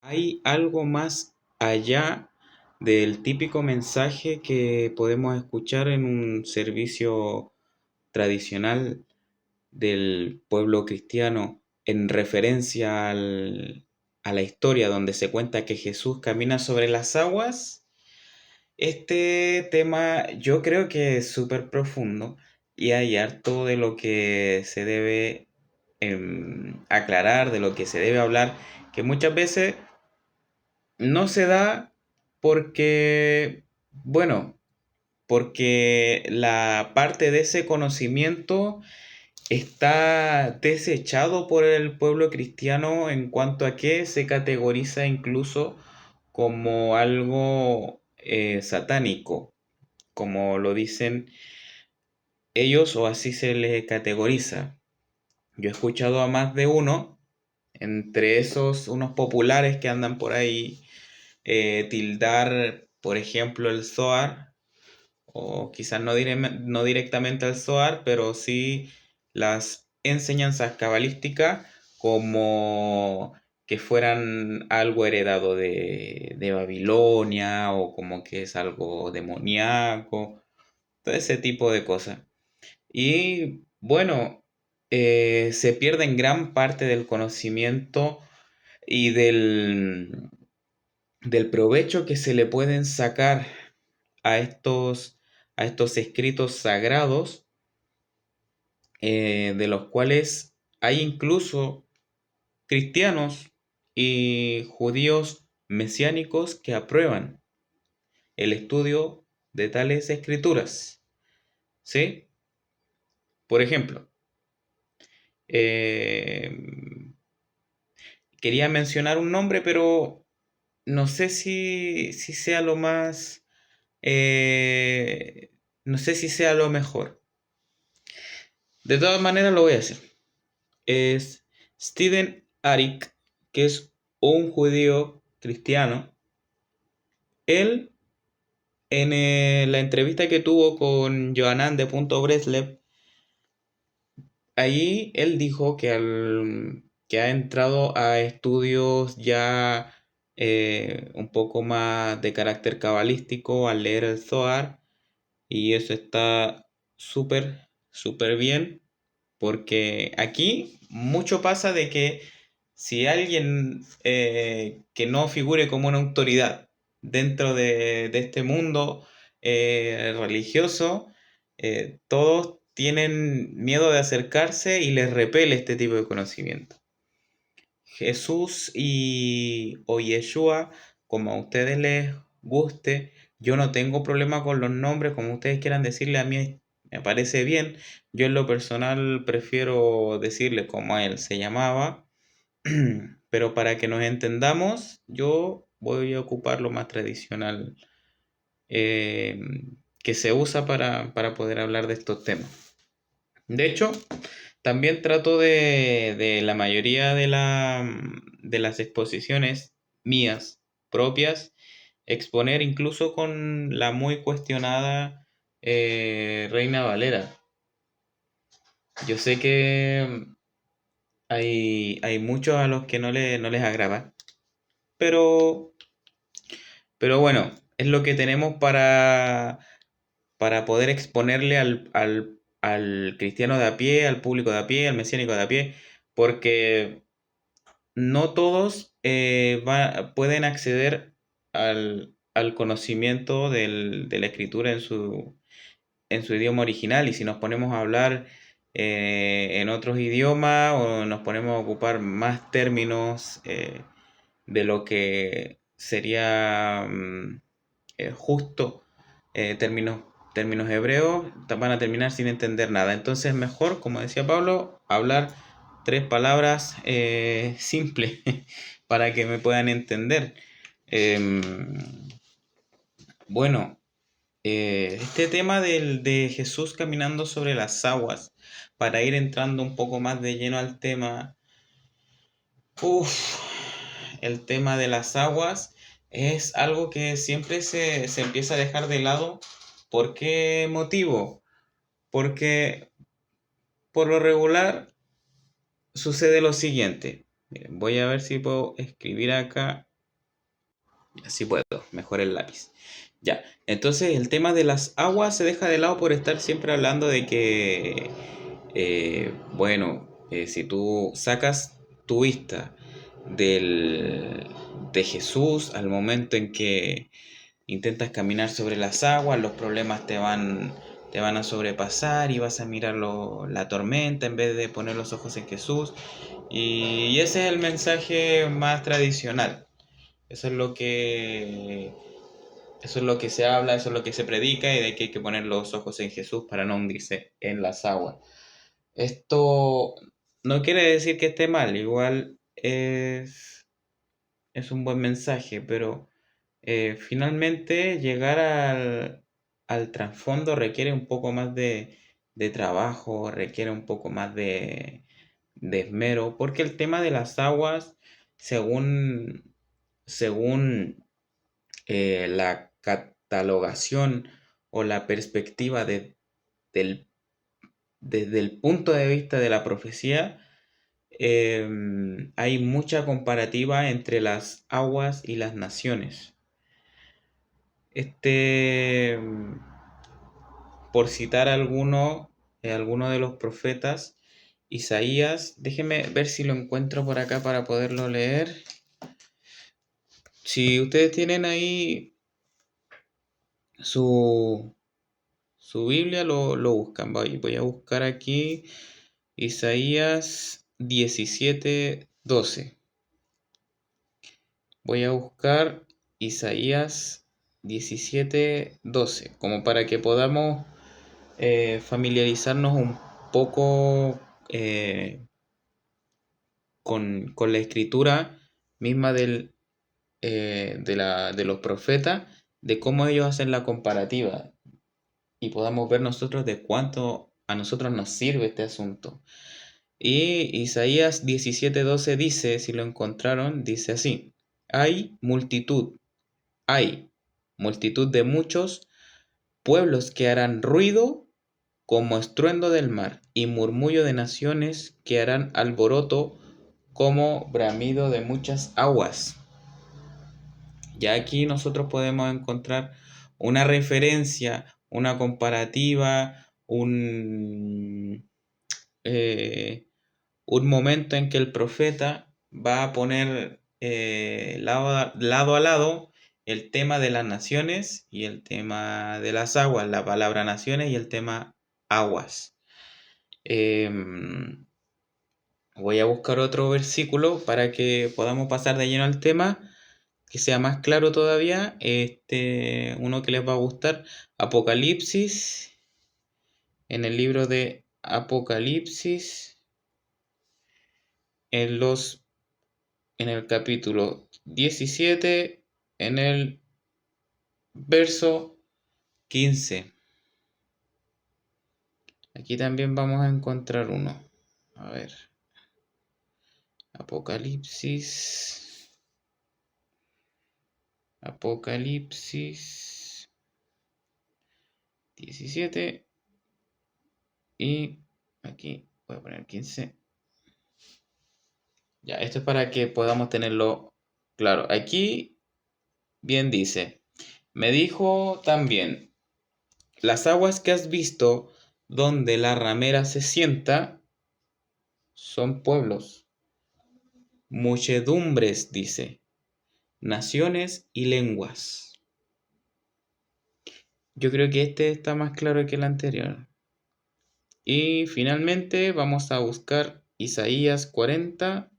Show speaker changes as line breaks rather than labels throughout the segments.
¿Hay algo más allá del típico mensaje que podemos escuchar en un servicio tradicional del pueblo cristiano en referencia a la historia donde se cuenta que Jesús camina sobre las aguas? Este tema yo creo que es súper profundo y hay harto de lo que se debe aclarar, de lo que se debe hablar, que muchas veces no se da porque, bueno, porque la parte de ese conocimiento está desechado por el pueblo cristiano en cuanto a que se categoriza incluso como algo satánico, como lo dicen ellos o así se les categoriza. Yo he escuchado a más de uno, entre esos unos populares que andan por ahí, tildar, por ejemplo, el Zohar, o quizás no directamente al Zohar, pero sí las enseñanzas cabalísticas como que fueran algo heredado de Babilonia o como que es algo demoníaco, todo ese tipo de cosas. Y bueno, se pierden gran parte del conocimiento y del provecho que se le pueden sacar a a estos escritos sagrados, de los cuales hay incluso cristianos y judíos mesiánicos que aprueban el estudio de tales escrituras. ¿Sí? Por ejemplo, eh, quería mencionar un nombre, pero no sé si sea lo más... no sé si sea lo mejor. De todas maneras lo voy a hacer. Es Steven Arik, que es un judío cristiano. Él, en la entrevista que tuvo con Johanan de Punto Breslev, ahí él dijo que ha entrado a estudios ya un poco más de carácter cabalístico al leer el Zohar, y eso está súper bien, porque aquí mucho pasa de que si alguien que no figure como una autoridad dentro de este mundo religioso, todos tienen miedo de acercarse y les repele este tipo de conocimiento. Jesús o Yeshua, como a ustedes les guste, yo no tengo problema con los nombres, como ustedes quieran decirle, a mí me parece bien. Yo en lo personal prefiero decirle como él se llamaba, pero para que nos entendamos, yo voy a ocupar lo más tradicional eh, que se usa para poder hablar de estos temas. De hecho, también trato de la mayoría de las exposiciones mías propias, exponer incluso con la muy cuestionada Reina Valera. Yo sé que hay muchos a los que no les agrada, pero, pero bueno, es lo que tenemos para poder exponerle al cristiano de a pie, al público de a pie, al mesiánico de a pie, porque no todos pueden acceder al conocimiento de la escritura en su idioma original, y si nos ponemos a hablar en otros idiomas o nos ponemos a ocupar más términos de lo que sería justo, términos, términos hebreos, van a terminar sin entender nada. Entonces mejor, como decía Pablo, hablar tres palabras simples para que me puedan entender. Em, bueno, este tema de Jesús caminando sobre las aguas, para ir entrando un poco más de lleno al tema, uf, el tema de las aguas es algo que siempre se empieza a dejar de lado. ¿Por qué motivo? Porque por lo regular sucede lo siguiente. Miren, voy a ver si puedo escribir acá. Así puedo, mejor el lápiz. Ya, entonces el tema de las aguas se deja de lado por estar siempre hablando de que, si tú sacas tu vista del, de Jesús al momento en que intentas caminar sobre las aguas, los problemas te van a sobrepasar y vas a mirar la tormenta en vez de poner los ojos en Jesús. Y ese es el mensaje más tradicional. Eso es lo que eso es lo que se habla, eso es lo que se predica y de que hay que poner los ojos en Jesús para no hundirse en las aguas. Esto no quiere decir que esté mal, igual es un buen mensaje, pero finalmente llegar al trasfondo requiere un poco más de trabajo, requiere un poco más de esmero, porque el tema de las aguas, según la catalogación o la perspectiva del, desde el punto de vista de la profecía, hay mucha comparativa entre las aguas y las naciones. Este, por citar alguno de los profetas, Isaías, déjenme ver si lo encuentro por acá para poderlo leer. Si ustedes tienen ahí su, su Biblia, lo buscan. Voy a buscar aquí Isaías 17:12. Voy a buscar Isaías 17:12, como para que podamos familiarizarnos un poco con la escritura misma de los profetas, de cómo ellos hacen la comparativa y podamos ver nosotros de cuánto a nosotros nos sirve este asunto. Y Isaías 17:12 dice, si lo encontraron, dice así: hay multitud de muchos pueblos que harán ruido como estruendo del mar, y murmullo de naciones que harán alboroto como bramido de muchas aguas. Ya aquí nosotros podemos encontrar una referencia, una comparativa, eh, un momento en que el profeta va a poner lado a lado el tema de las naciones y el tema de las aguas, la palabra naciones y el tema aguas. Voy a buscar otro versículo para que podamos pasar de lleno al tema, que sea más claro todavía. Uno que les va a gustar, Apocalipsis, en el libro de Apocalipsis, en los en el capítulo 17, en el verso 15. Aquí también vamos a encontrar uno. A ver. Apocalipsis. Apocalipsis 17. Y aquí voy a poner 15. Ya, esto es para que podamos tenerlo claro. Aquí bien dice: me dijo también, las aguas que has visto donde la ramera se sienta son pueblos, muchedumbres, dice, naciones y lenguas. Yo creo que este está más claro que el anterior. Y finalmente vamos a buscar Isaías 40.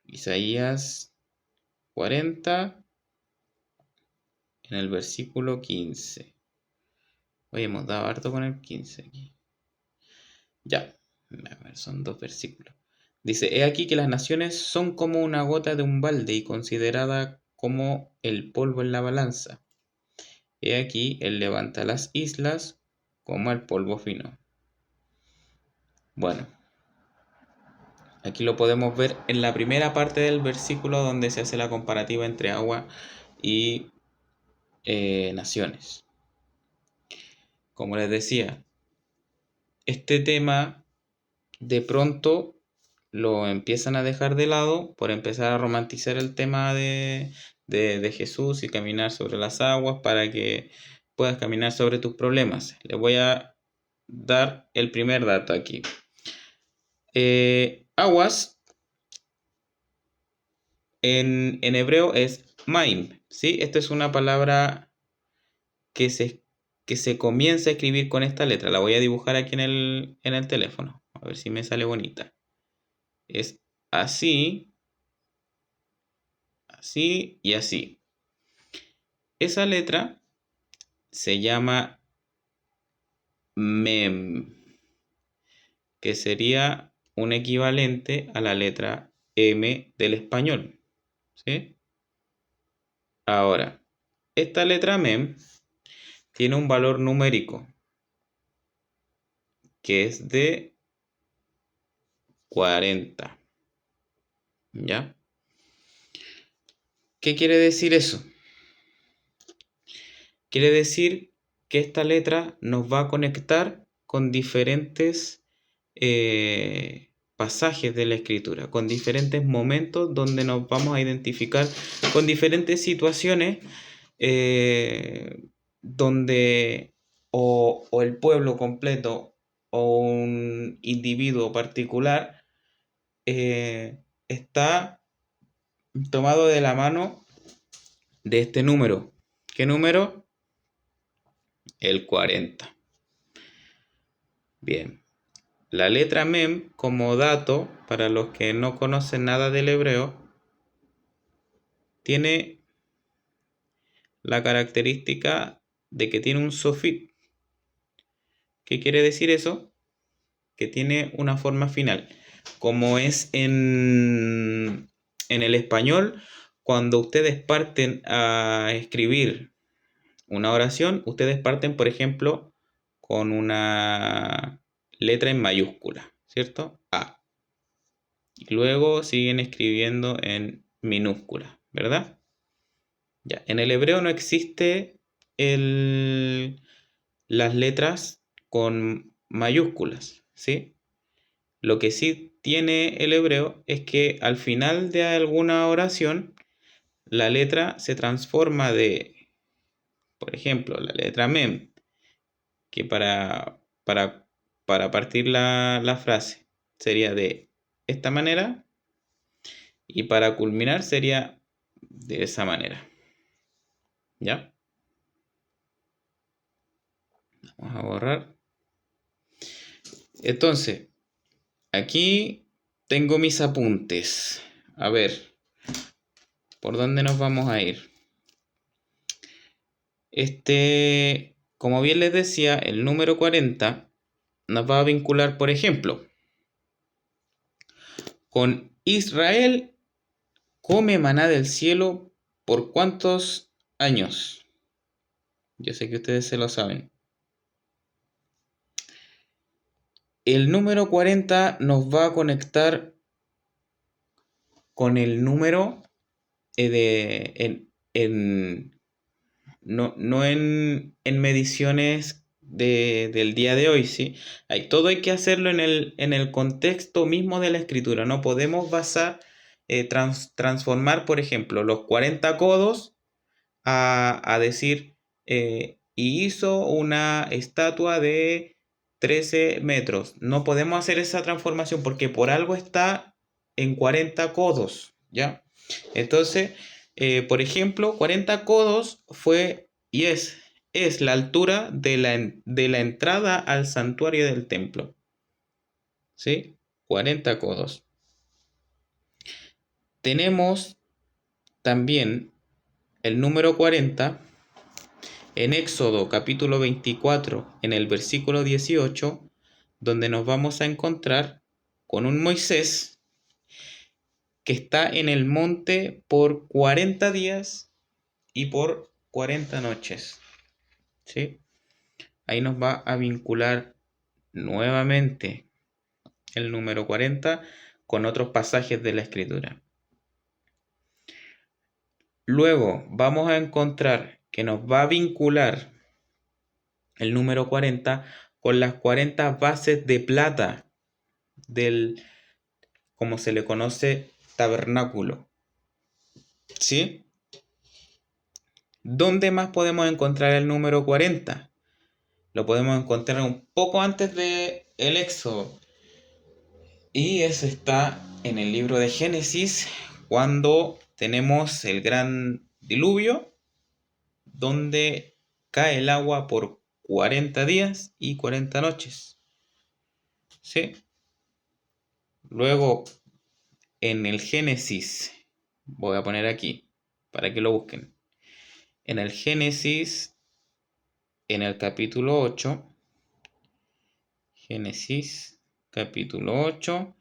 Isaías 40 en el versículo 15. Hoy hemos dado harto con el 15 aquí. Ya, a ver, son dos versículos. Dice: he aquí que las naciones son como una gota de un balde y considerada como el polvo en la balanza. He aquí, él levanta las islas como el polvo fino. Bueno, aquí lo podemos ver en la primera parte del versículo donde se hace la comparativa entre agua y naciones. Como les decía, este tema de pronto lo empiezan a dejar de lado por empezar a romantizar el tema de Jesús y caminar sobre las aguas para que puedas caminar sobre tus problemas. Les voy a dar el primer dato aquí. Aguas en hebreo es maim, ¿sí? Esta es una palabra que se comienza a escribir con esta letra. La voy a dibujar aquí en el teléfono. A ver si me sale bonita. Es así, así y así. Esa letra se llama mem, que sería un equivalente a la letra M del español, ¿sí? Ahora, esta letra mem tiene un valor numérico que es de 40, ¿ya? ¿Qué quiere decir eso? Quiere decir que esta letra nos va a conectar con diferentes pasajes de la escritura, con diferentes momentos donde nos vamos a identificar con diferentes situaciones donde o el pueblo completo o un individuo particular está tomado de la mano de este número. ¿Qué número? El 40. Bien. La letra mem, como dato, para los que no conocen nada del hebreo, tiene la característica de que tiene un sofit. ¿Qué quiere decir eso? Que tiene una forma final. Como es en el español, cuando ustedes parten a escribir una oración, ustedes parten, por ejemplo, con una letra en mayúscula, ¿cierto? A. Y luego siguen escribiendo en minúscula, ¿verdad? Ya, en el hebreo no existe las letras con mayúsculas, ¿sí? Lo que sí tiene el hebreo es que al final de alguna oración, la letra se transforma de, por ejemplo, la letra mem, que para partir la frase sería de esta manera, y para culminar sería de esa manera. ¿Ya? Vamos a borrar. Entonces, aquí tengo mis apuntes. A ver, ¿por dónde nos vamos a ir? Como bien les decía, el número 40 nos va a vincular, por ejemplo, con Israel come maná del cielo por ¿cuántos años? Yo sé que ustedes se lo saben. El número 40 nos va a conectar con el número no en mediciones del día de hoy, ¿sí? Todo hay que hacerlo en el contexto mismo de la escritura. No podemos transformar, por ejemplo, los 40 codos a decir, y hizo una estatua de 13 metros. No podemos hacer esa transformación porque por algo está en 40 codos, ¿ya? Entonces, por ejemplo, 40 codos fue y es la altura de la entrada al santuario del templo, ¿sí? 40 codos. Tenemos también el número 40 en Éxodo capítulo 24, en el versículo 18, donde nos vamos a encontrar con un Moisés que está en el monte por 40 días y por 40 noches, ¿sí? Ahí nos va a vincular nuevamente el número 40 con otros pasajes de la Escritura. Luego vamos a encontrar que nos va a vincular el número 40 con las 40 bases de plata del, como se le conoce, tabernáculo, ¿sí? ¿Dónde más podemos encontrar el número 40? Lo podemos encontrar un poco antes de el Éxodo. Y eso está en el libro de Génesis, cuando tenemos el gran diluvio, donde cae el agua por 40 días y 40 noches. ¿Sí? Luego, en el Génesis, voy a poner aquí, para que lo busquen. En el Génesis, en el capítulo 8, Génesis capítulo 8,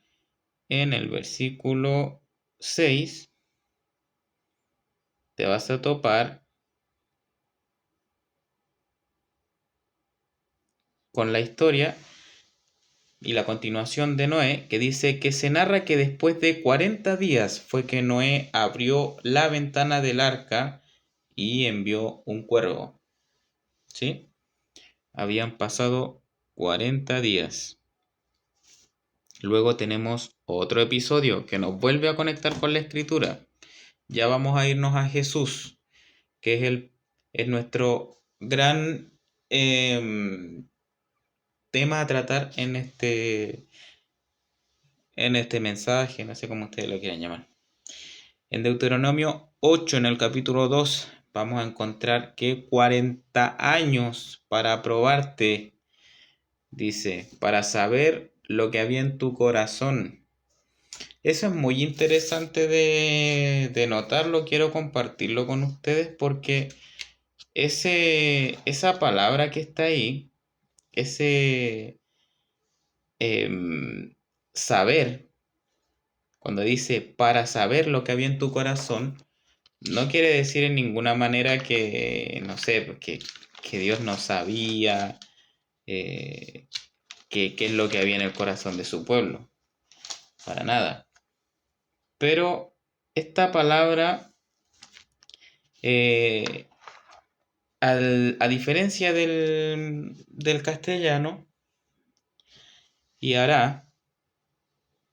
en el versículo 6, te vas a topar con la historia y la continuación de Noé, que dice que se narra que después de 40 días fue que Noé abrió la ventana del arca y envió un cuervo. ¿Sí? Habían pasado 40 días. Luego tenemos otro episodio que nos vuelve a conectar con la escritura. Ya vamos a irnos a Jesús, que es nuestro gran tema a tratar en este mensaje, no sé cómo ustedes lo quieran llamar. En Deuteronomio 8, en el capítulo 2, vamos a encontrar que 40 años para probarte, dice, para saber lo que había en tu corazón. Eso es muy interesante de notarlo, quiero compartirlo con ustedes porque esa palabra que está ahí, ese saber, cuando dice para saber lo que había en tu corazón, no quiere decir en ninguna manera que, no sé, que Dios no sabía eh, qué es lo que había en el corazón de su pueblo, para nada. Pero esta palabra, eh, a diferencia del castellano, y hará,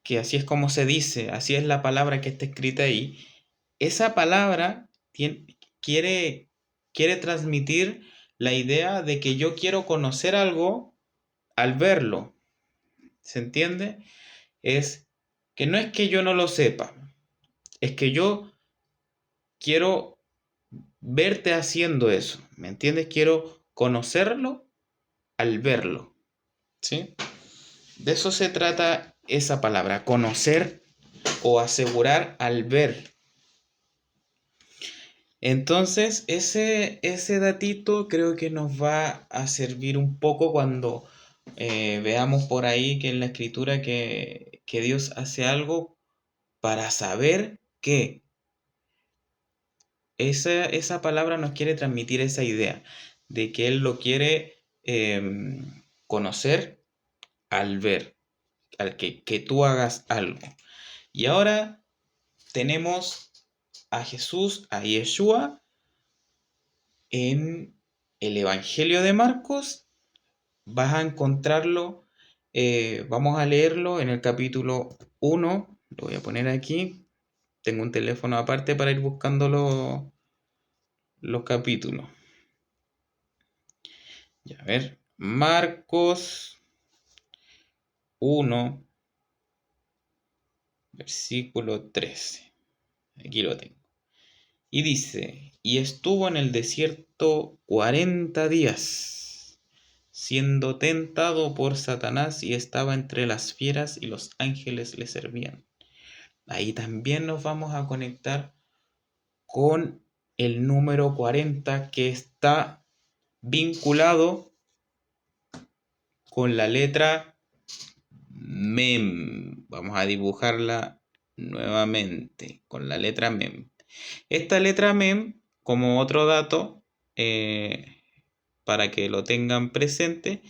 que así es como se dice, así es la palabra que está escrita ahí, esa palabra quiere, quiere transmitir la idea de que yo quiero conocer algo al verlo. ¿Se entiende? Es que no es que yo no lo sepa, es que yo quiero verte haciendo eso. ¿Me entiendes? Quiero conocerlo al verlo. ¿Sí? De eso se trata esa palabra, conocer o asegurar al ver. Entonces, ese datito creo que nos va a servir un poco cuando veamos por ahí que en la escritura que Dios hace algo para saber que esa palabra nos quiere transmitir esa idea de que Él lo quiere conocer al ver, al que tú hagas algo. Y ahora tenemos a Jesús, a Yeshua, en el Evangelio de Marcos. Vas a encontrarlo, vamos a leerlo en el capítulo 1, lo voy a poner aquí, tengo un teléfono aparte para ir buscando los capítulos. Ya, a ver, Marcos 1, versículo 13. Aquí lo tengo. Y dice, y estuvo en el desierto 40 días, siendo tentado por Satanás, y estaba entre las fieras, y los ángeles le servían. Ahí también nos vamos a conectar con el número 40, que está vinculado con la letra Mem. Vamos a dibujarla nuevamente con la letra Mem. Esta letra Mem, como otro dato, para que lo tengan presente,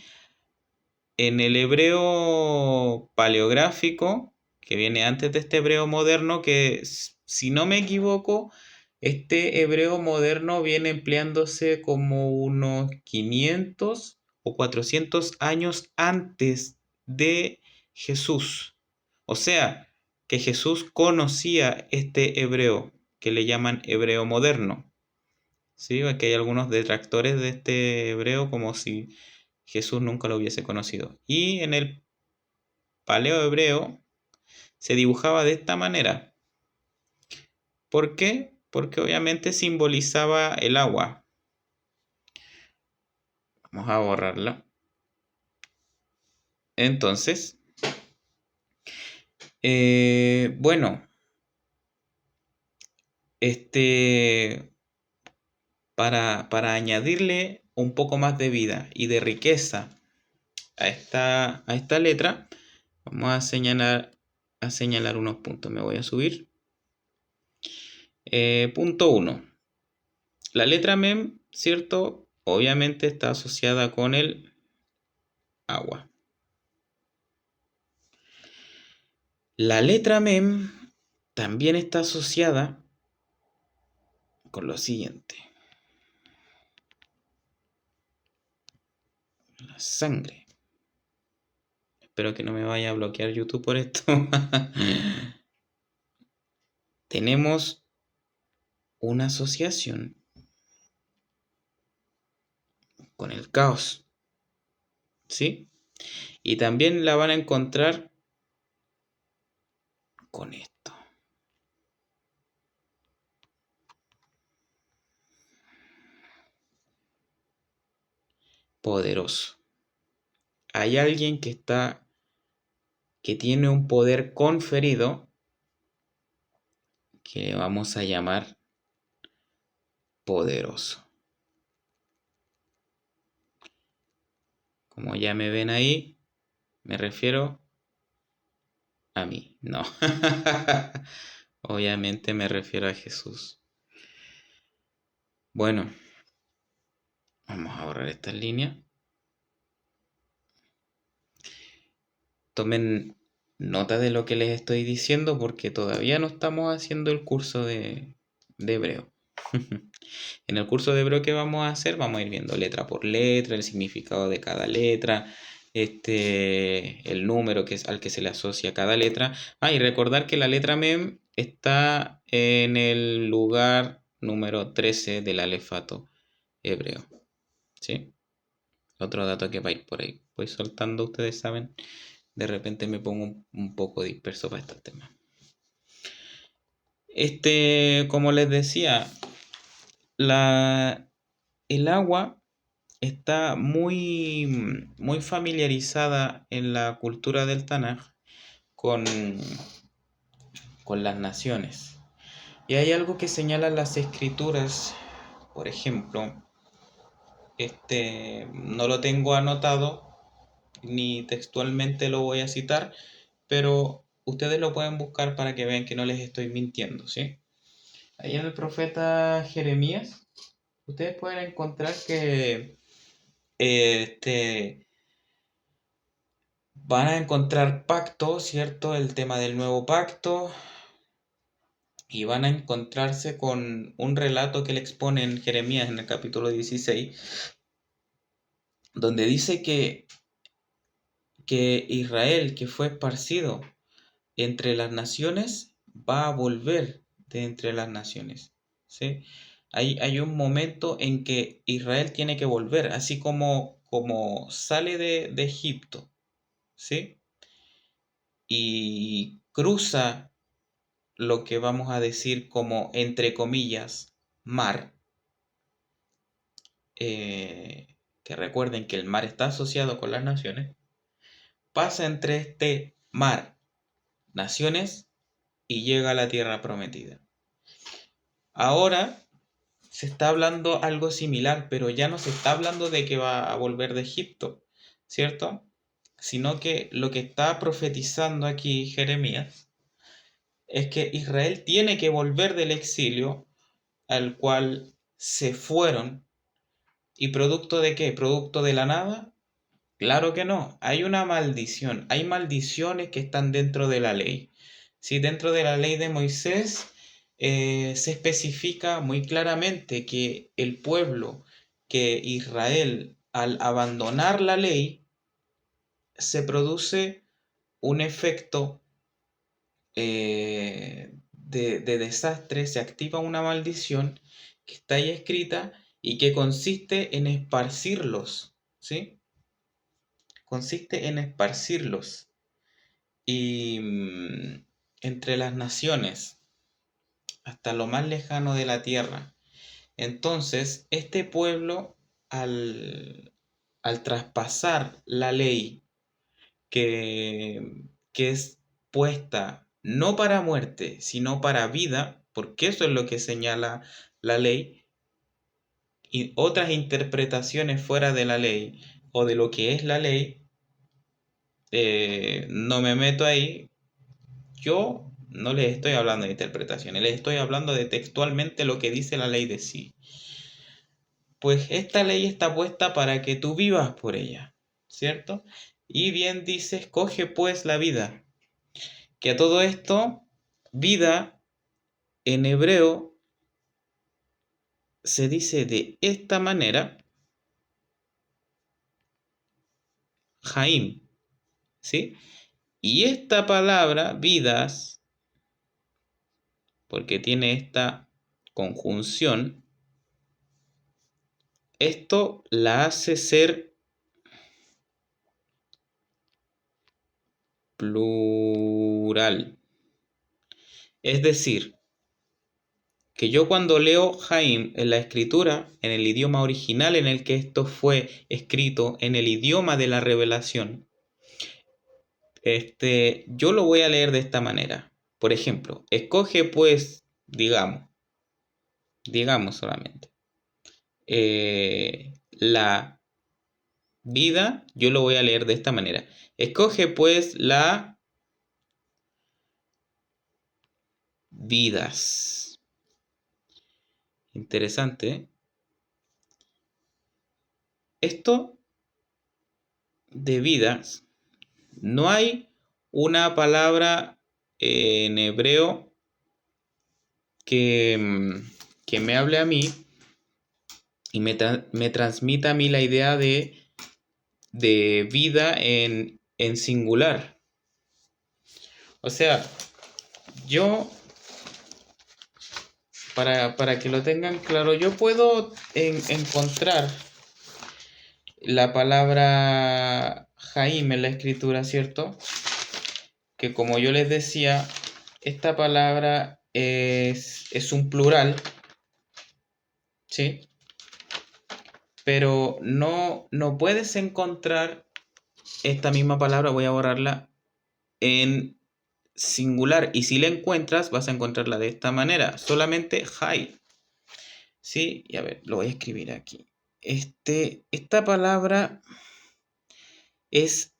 en el hebreo paleográfico, que viene antes de este hebreo moderno, que si no me equivoco, este hebreo moderno viene empleándose como unos 500 o 400 años antes de Jesús. O sea, que Jesús conocía este hebreo, que le llaman hebreo moderno. ¿sí? Porque hay algunos detractores de este hebreo como si Jesús nunca lo hubiese conocido. Y en el paleo hebreo se dibujaba de esta manera. ¿Por qué? Porque obviamente simbolizaba el agua. Vamos a borrarla. Entonces, bueno, este, para añadirle un poco más de vida y de riqueza a esta letra, vamos a señalar unos puntos. Me voy a subir. Punto 1. La letra Mem, ¿cierto? Obviamente está asociada con el agua. La letra Mem también está asociada con lo siguiente. La sangre. Espero que no me vaya a bloquear YouTube por esto. Tenemos una asociación con el caos, ¿sí? Y también la van a encontrar con esto. Poderoso. Hay alguien que tiene un poder conferido que vamos a llamar poderoso. Como ya me ven ahí, me refiero a mí, no. Obviamente me refiero a Jesús. Bueno, vamos a borrar esta línea. Tomen nota de lo que les estoy diciendo porque todavía no estamos haciendo el curso de hebreo. En el curso de hebreo que vamos a hacer, vamos a ir viendo letra por letra, el significado de cada letra, el número al que se le asocia cada letra. Y recordar que la letra Mem está en el lugar número 13 del alefato hebreo. ¿Sí? Otro dato que va a ir por ahí. Voy soltando, ustedes saben. De repente me pongo un poco disperso para este tema. Como les decía, el agua está muy familiarizada en la cultura del Tanaj con, con las naciones. Y hay algo que señalan las escrituras, por ejemplo, no lo tengo anotado, ni textualmente lo voy a citar, pero ustedes lo pueden buscar para que vean que no les estoy mintiendo, ¿sí? Ahí en el profeta Jeremías, ustedes pueden encontrar que van a encontrar pacto, ¿cierto? El tema del nuevo pacto. Y van a encontrarse con un relato que le expone en Jeremías en el capítulo 16, donde dice que Israel, que fue esparcido entre las naciones, va a volver de entre las naciones. ¿Sí? Hay un momento en que Israel tiene que volver, así como sale de Egipto, ¿sí? Y cruza lo que vamos a decir como, entre comillas, mar, que recuerden que el mar está asociado con las naciones, pasa entre este mar, naciones, y llega a la tierra prometida. Ahora se está hablando algo similar, pero ya no se está hablando de que va a volver de Egipto, ¿cierto? Sino que lo que está profetizando aquí Jeremías es que Israel tiene que volver del exilio al cual se fueron. ¿Y producto de qué? ¿Producto de la nada? Claro que no, hay una maldición, hay maldiciones que están dentro de la ley. Si dentro de la ley de Moisés se especifica muy claramente que el pueblo, que Israel, al abandonar la ley, se produce un efecto de desastre, se activa una maldición que está ahí escrita y que consiste en esparcirlos, ¿sí? Consiste en esparcirlos y entre las naciones, hasta lo más lejano de la tierra. Entonces, este pueblo, al traspasar la ley que es puesta no para muerte, sino para vida, porque eso es lo que señala la ley, y otras interpretaciones fuera de la ley o de lo que es la ley, no me meto ahí. Yo no les estoy hablando de interpretaciones, les estoy hablando de textualmente lo que dice la ley de sí. Pues esta ley está puesta para que tú vivas por ella, ¿cierto? Y bien dice, escoge pues la vida. Que a todo esto, vida en hebreo se dice de esta manera, Jaim, ¿sí? Y esta palabra, vidas, porque tiene esta conjunción, esto la hace ser plural. Es decir, que yo cuando leo Jaim en la escritura, en el idioma original en el que esto fue escrito, en el idioma de la revelación, yo lo voy a leer de esta manera. Por ejemplo, escoge pues, digamos solamente, la vida, yo lo voy a leer de esta manera. Escoge pues la vidas. Interesante, ¿eh? Esto de vidas, no hay una palabra en hebreo que, que me hable a mí y me transmita a mí la idea de vida en singular. O sea, yo, para que lo tengan claro, yo puedo encontrar la palabra Jaime en la escritura, ¿cierto? Que como yo les decía, esta palabra es un plural, ¿sí? Pero no puedes encontrar esta misma palabra, voy a borrarla, en singular. Y si la encuentras, vas a encontrarla de esta manera, solamente Jai. ¿Sí? Y a ver, lo voy a escribir aquí. Esta palabra es,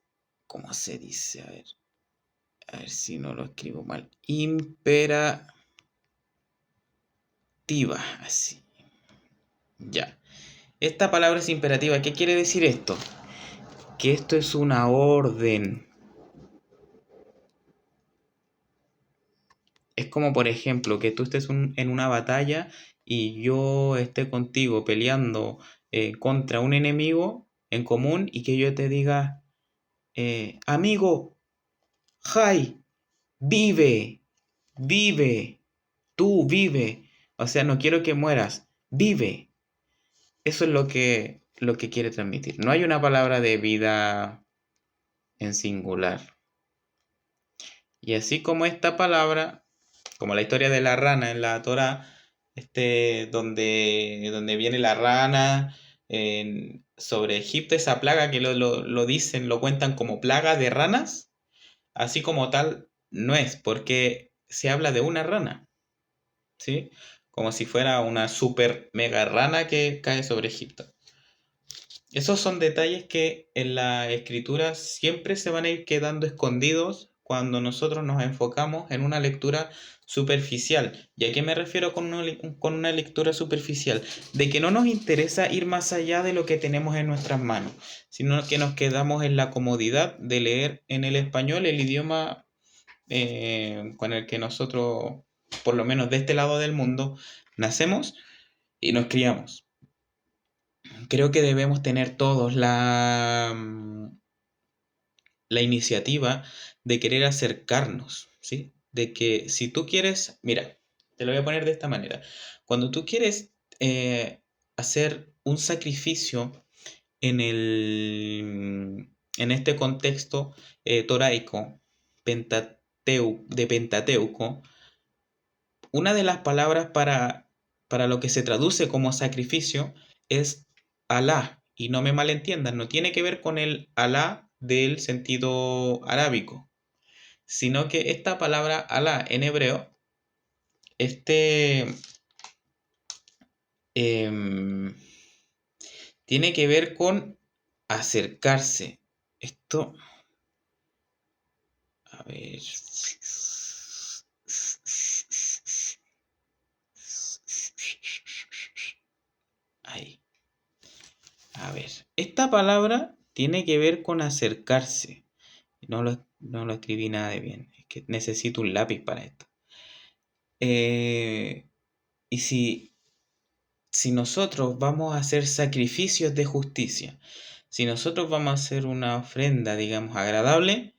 ¿cómo se dice? A ver si no lo escribo mal. Imperativa, así. Ya. Esta palabra es imperativa. ¿Qué quiere decir esto? Que esto es una orden. Es como, por ejemplo, que tú estés en una batalla y yo esté contigo peleando contra un enemigo en común y que yo te diga, amigo, Jai, vive, vive, tú vive. O sea, no quiero que mueras, vive. Eso es lo que quiere transmitir. No hay una palabra de vida en singular. Y así como esta palabra, como la historia de la rana en la Torá, donde viene la rana sobre Egipto, esa plaga que lo dicen, lo cuentan como plaga de ranas, así como tal no es, porque se habla de una rana, ¿sí? Como si fuera una super mega rana que cae sobre Egipto. Esos son detalles que en la escritura siempre se van a ir quedando escondidos cuando nosotros nos enfocamos en una lectura superficial. ¿Y a qué me refiero con una lectura superficial? De que no nos interesa ir más allá de lo que tenemos en nuestras manos, sino que nos quedamos en la comodidad de leer en el español el idioma con el que nosotros, por lo menos de este lado del mundo, nacemos y nos criamos. Creo que debemos tener todos la iniciativa de querer acercarnos, ¿sí? De que si tú quieres, mira, te lo voy a poner de esta manera. Cuando tú quieres hacer un sacrificio en este contexto toraico, de Pentateuco, una de las palabras para lo que se traduce como sacrificio es Alá. Y no me malentiendan, no tiene que ver con el Alá del sentido arábico, sino que esta palabra Alá en hebreo, este, em, tiene que ver con acercarse. Esto, a ver. Ahí. A ver. Esta palabra tiene que ver con acercarse. No lo escribí nada de bien. Es que necesito un lápiz para esto. Y si nosotros vamos a hacer sacrificios de justicia, si nosotros vamos a hacer una ofrenda, digamos, agradable,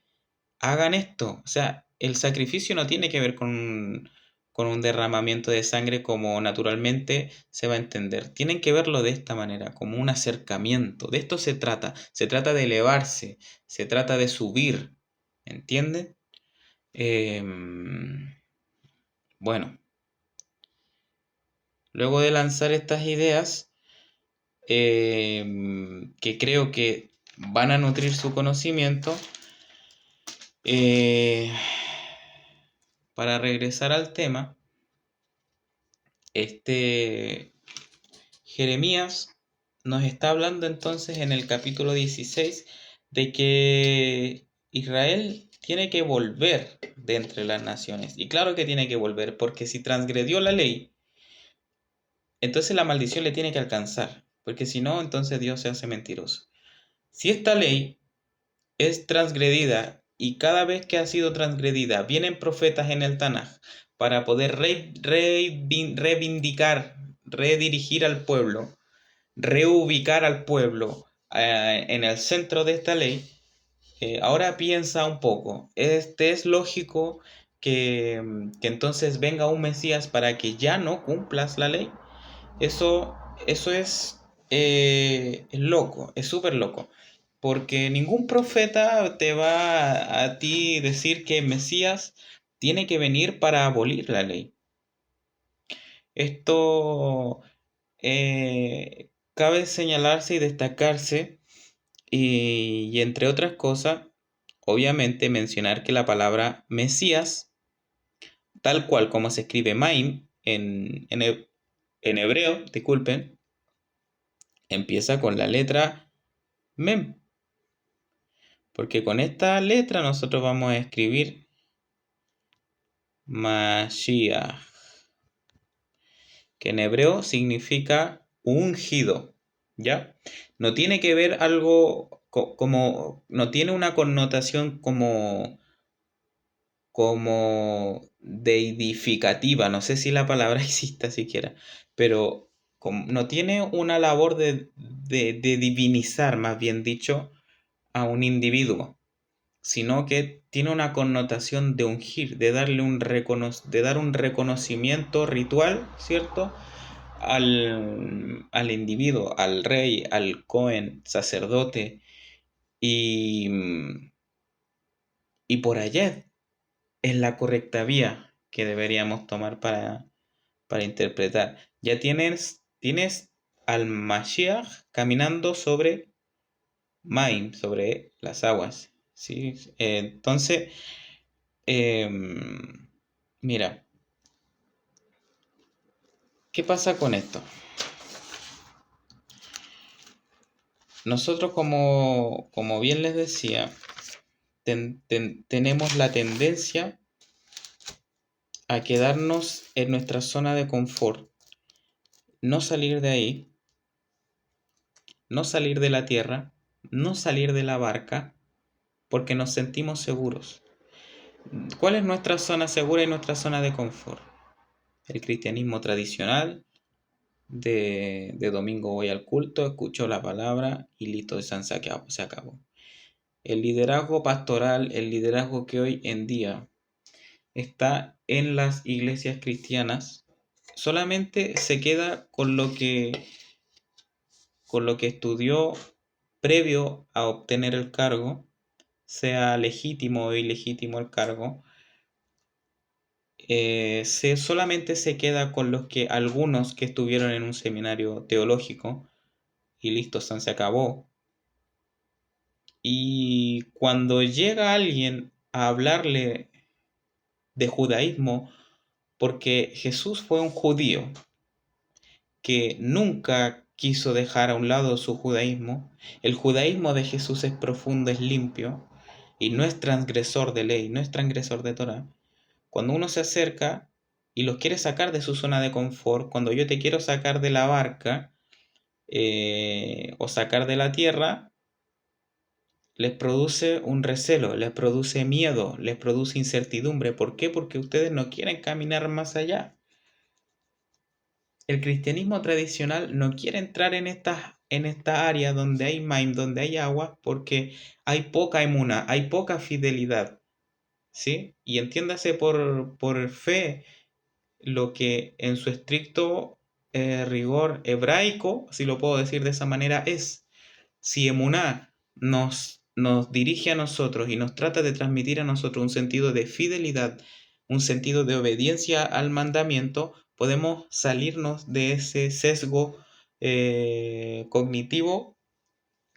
hagan esto. O sea, el sacrificio no tiene que ver con un derramamiento de sangre como naturalmente se va a entender. Tienen que verlo de esta manera, como un acercamiento. De esto se trata. Se trata de elevarse, se trata de subir. ¿Entienden? Bueno, luego de lanzar estas ideas, que creo que van a nutrir su conocimiento, eh, para regresar al tema, Jeremías nos está hablando entonces en el capítulo 16 de que Israel tiene que volver de entre las naciones. Y claro que tiene que volver, porque si transgredió la ley, entonces la maldición le tiene que alcanzar, porque si no, entonces Dios se hace mentiroso. Si esta ley es transgredida y cada vez que ha sido transgredida vienen profetas en el Tanaj para poder reivindicar, redirigir al pueblo, reubicar al pueblo en el centro de esta ley, ahora piensa un poco, es lógico que entonces venga un Mesías para que ya no cumplas la ley. Eso es loco, es súper loco. Porque ningún profeta te va a ti decir que Mesías tiene que venir para abolir la ley. Esto cabe señalarse y destacarse y entre otras cosas, obviamente mencionar que la palabra Mesías, tal cual como se escribe Maim en hebreo, disculpen, empieza con la letra Mem. Porque con esta letra nosotros vamos a escribir Mashiach, que en hebreo significa ungido, ¿ya? No tiene que ver algo como, no tiene una connotación como deidificativa, no sé si la palabra exista siquiera, pero no tiene una labor de divinizar, más bien dicho, a un individuo, sino que tiene una connotación de ungir, de de dar un reconocimiento ritual, ¿cierto? Al individuo, al rey, al Cohen, sacerdote, y, y por allá es la correcta vía que deberíamos tomar para interpretar. Ya tienes al Mashiach caminando sobre Maim, sobre las aguas, ¿sí? Entonces, mira, ¿qué pasa con esto? Nosotros, como bien les decía, tenemos la tendencia a quedarnos en nuestra zona de confort, no salir de ahí, no salir de la tierra, no salir de la barca, porque nos sentimos seguros. ¿Cuál es nuestra zona segura y nuestra zona de confort? El cristianismo tradicional, de domingo voy al culto, escucho la palabra y listo, se acabó. El liderazgo pastoral, el liderazgo que hoy en día está en las iglesias cristianas, solamente se queda con lo que estudió previo a obtener el cargo, sea legítimo o ilegítimo el cargo. Solamente se queda con los que algunos que estuvieron en un seminario teológico y listo, se acabó. Y cuando llega alguien a hablarle de judaísmo, porque Jesús fue un judío que nunca quiso dejar a un lado su judaísmo, el judaísmo de Jesús es profundo, es limpio y no es transgresor de ley, no es transgresor de Torah. Cuando uno se acerca y los quiere sacar de su zona de confort, cuando yo te quiero sacar de la barca o sacar de la tierra, les produce un recelo, les produce miedo, les produce incertidumbre. ¿Por qué? Porque ustedes no quieren caminar más allá. El cristianismo tradicional no quiere entrar en esta área donde hay maim, donde hay agua, porque hay poca emuna, hay poca fidelidad. ¿Sí? Y entiéndase por fe lo que en su estricto rigor hebraico, si lo puedo decir de esa manera, es. Si emuná nos dirige a nosotros y nos trata de transmitir a nosotros un sentido de fidelidad, un sentido de obediencia al mandamiento, podemos salirnos de ese sesgo cognitivo,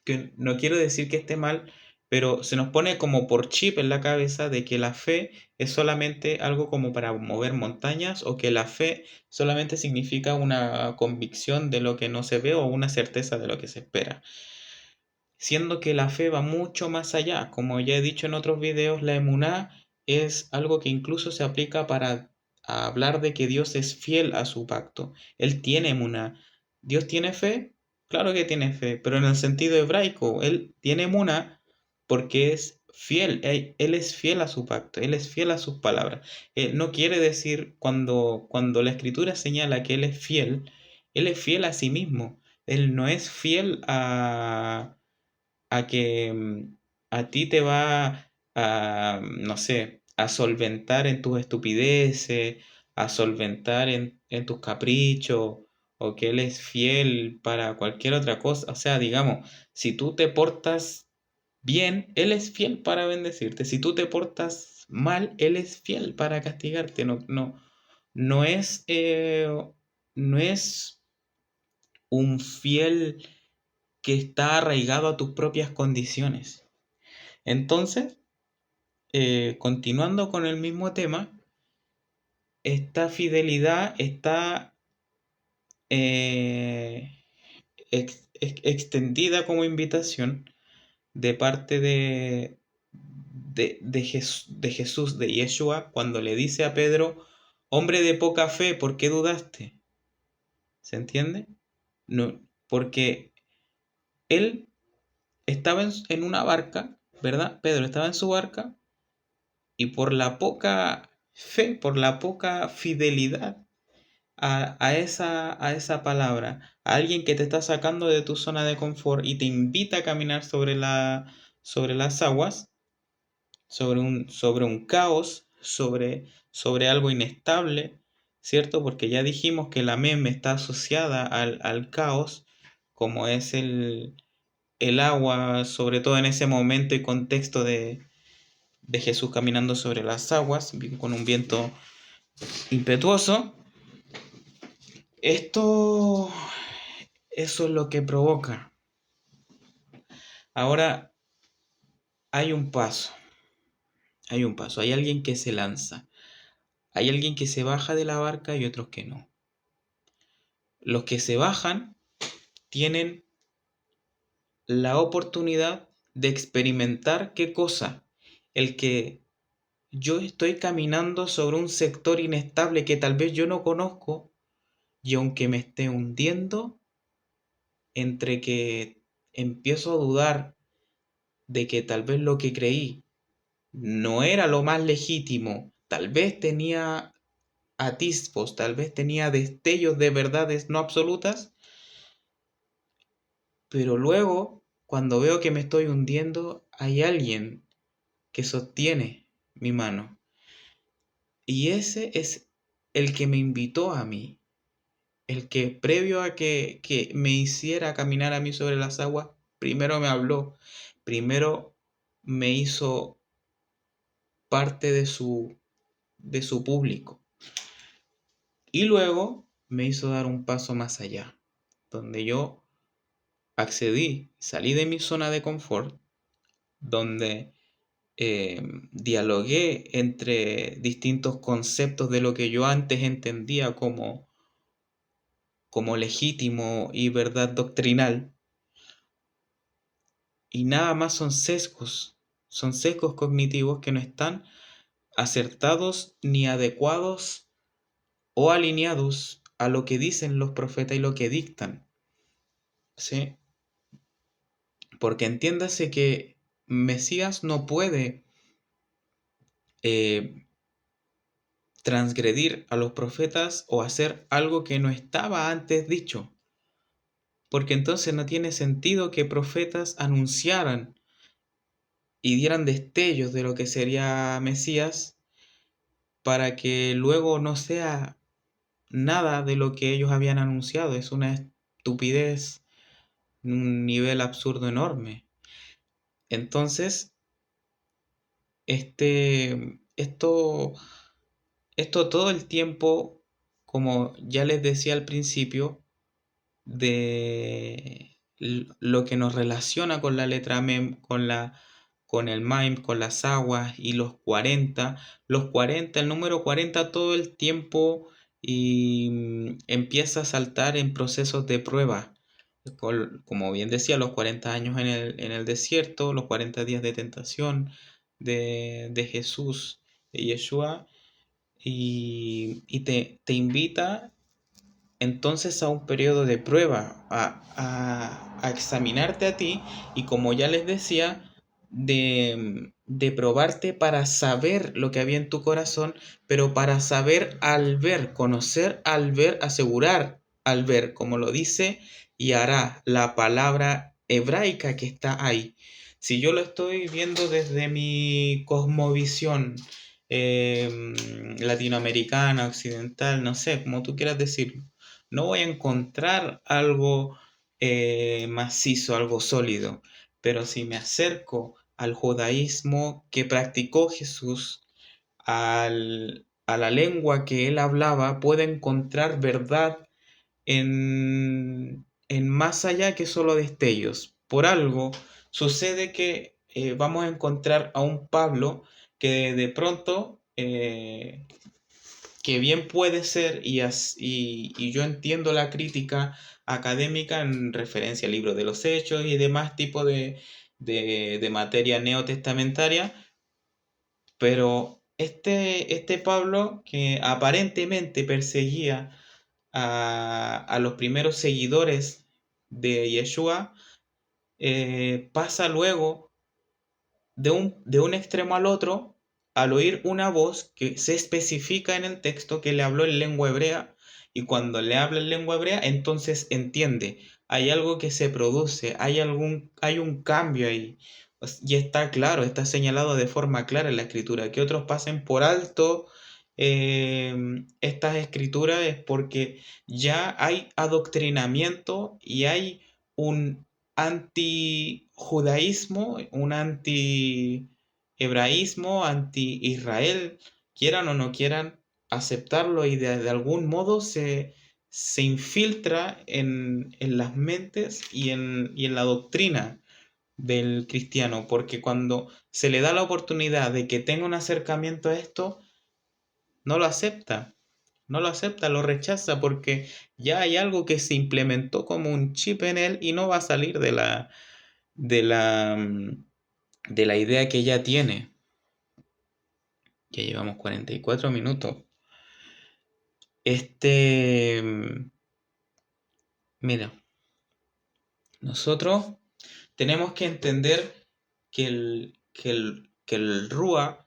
que no quiero decir que esté mal, pero se nos pone como por chip en la cabeza de que la fe es solamente algo como para mover montañas, o que la fe solamente significa una convicción de lo que no se ve o una certeza de lo que se espera. Siendo que la fe va mucho más allá. Como ya he dicho en otros videos, la emuná es algo que incluso se aplica para hablar de que Dios es fiel a su pacto. Él tiene emuná. ¿Dios tiene fe? Claro que tiene fe, pero en el sentido hebraico, Él tiene emuná porque es fiel. Él es fiel a su pacto, Él es fiel a sus palabras. No quiere decir, cuando la Escritura señala que Él es fiel a sí mismo. Él no es fiel a que a ti te va a, no sé, a solventar en tus estupideces, a solventar en tus caprichos, o que Él es fiel para cualquier otra cosa. O sea, digamos, si tú te portas bien, Él es fiel para bendecirte. Si tú te portas mal, Él es fiel para castigarte. No es, no es un fiel que está arraigado a tus propias condiciones. Entonces, continuando con el mismo tema, esta fidelidad está extendida como invitación de parte de Jesús, de Yeshua, cuando le dice a Pedro: hombre de poca fe, ¿por qué dudaste? ¿Se entiende? No, porque él estaba en una barca, ¿verdad? Pedro estaba en su barca, y por la poca fe, por la poca fidelidad a esa palabra, a alguien que te está sacando de tu zona de confort y te invita a caminar sobre las aguas, sobre un caos, sobre algo inestable, ¿cierto? Porque ya dijimos que la meme está asociada al caos, como es el agua, sobre todo en ese momento y contexto de Jesús caminando sobre las aguas, con un viento impetuoso. Esto, eso es lo que provoca. Ahora hay un paso, hay alguien que se lanza, hay alguien que se baja de la barca y otros que no. Los que se bajan tienen la oportunidad de experimentar qué cosa, el que yo estoy caminando sobre un sector inestable que tal vez yo no conozco, y aunque me esté hundiendo, entre que empiezo a dudar de que tal vez lo que creí no era lo más legítimo, tal vez tenía atisbos, tal vez tenía destellos de verdades no absolutas, pero luego, cuando veo que me estoy hundiendo, hay alguien que sostiene mi mano. Y ese es el que me invitó a mí. el que previo a que me hiciera caminar a mí sobre las aguas, primero me habló, primero me hizo parte de su público y luego me hizo dar un paso más allá, donde yo accedí, salí de mi zona de confort, donde dialogué entre distintos conceptos de lo que yo antes entendía como legítimo y verdad doctrinal, y nada más son sesgos cognitivos que no están acertados ni adecuados o alineados a lo que dicen los profetas y lo que dictan, ¿sí? Porque entiéndase que Mesías no puede eh, transgredir a los profetas o hacer algo que no estaba antes dicho, porque entonces no tiene sentido que profetas anunciaran y dieran destellos de lo que sería Mesías para que luego no sea nada de lo que ellos habían anunciado. Es una estupidez, un nivel absurdo enorme. Entonces, esto todo el tiempo, como ya les decía al principio, de lo que nos relaciona con la letra mem, con el MIME, con las aguas y los 40, el número 40 todo el tiempo y empieza a saltar en procesos de prueba. Como bien decía, los 40 años en el desierto, los 40 días de tentación de Jesús, de Yeshua, y te invita entonces a un periodo de prueba, a examinarte a ti y, como ya les decía, de probarte para saber lo que había en tu corazón, pero para saber al ver, conocer al ver, asegurar al ver, como lo dice y hará la palabra hebraica que está ahí. Si yo lo estoy viendo desde mi cosmovisión latinoamericana, occidental, no sé, como tú quieras decirlo, no voy a encontrar algo macizo, algo sólido, pero si me acerco al judaísmo que practicó Jesús, a la lengua que él hablaba, puedo encontrar verdad en más allá que solo destellos. Por algo sucede que vamos a encontrar a un Pablo que de pronto que bien puede ser, y yo entiendo la crítica académica en referencia al libro de los Hechos y demás tipos de materia neotestamentaria, pero este Pablo que aparentemente perseguía a los primeros seguidores de Yeshua, pasa luego de un extremo al otro al oír una voz que se especifica en el texto que le habló en lengua hebrea, y cuando le habla en lengua hebrea entonces entiende, hay algo que se produce, hay un cambio ahí, y está claro, está señalado de forma clara en la escritura. Que otros pasen por alto estas escrituras es porque ya hay adoctrinamiento y hay un anti-judaísmo, un anti-hebraísmo, anti-Israel, quieran o no quieran aceptarlo, y de algún modo se infiltra en las mentes y en la doctrina del cristiano, porque cuando se le da la oportunidad de que tenga un acercamiento a esto, no lo acepta. No lo acepta, lo rechaza porque ya hay algo que se implementó como un chip en él y no va a salir de la, de la idea que ya tiene. Ya llevamos 44 minutos. Mira, nosotros tenemos que entender que el Rúa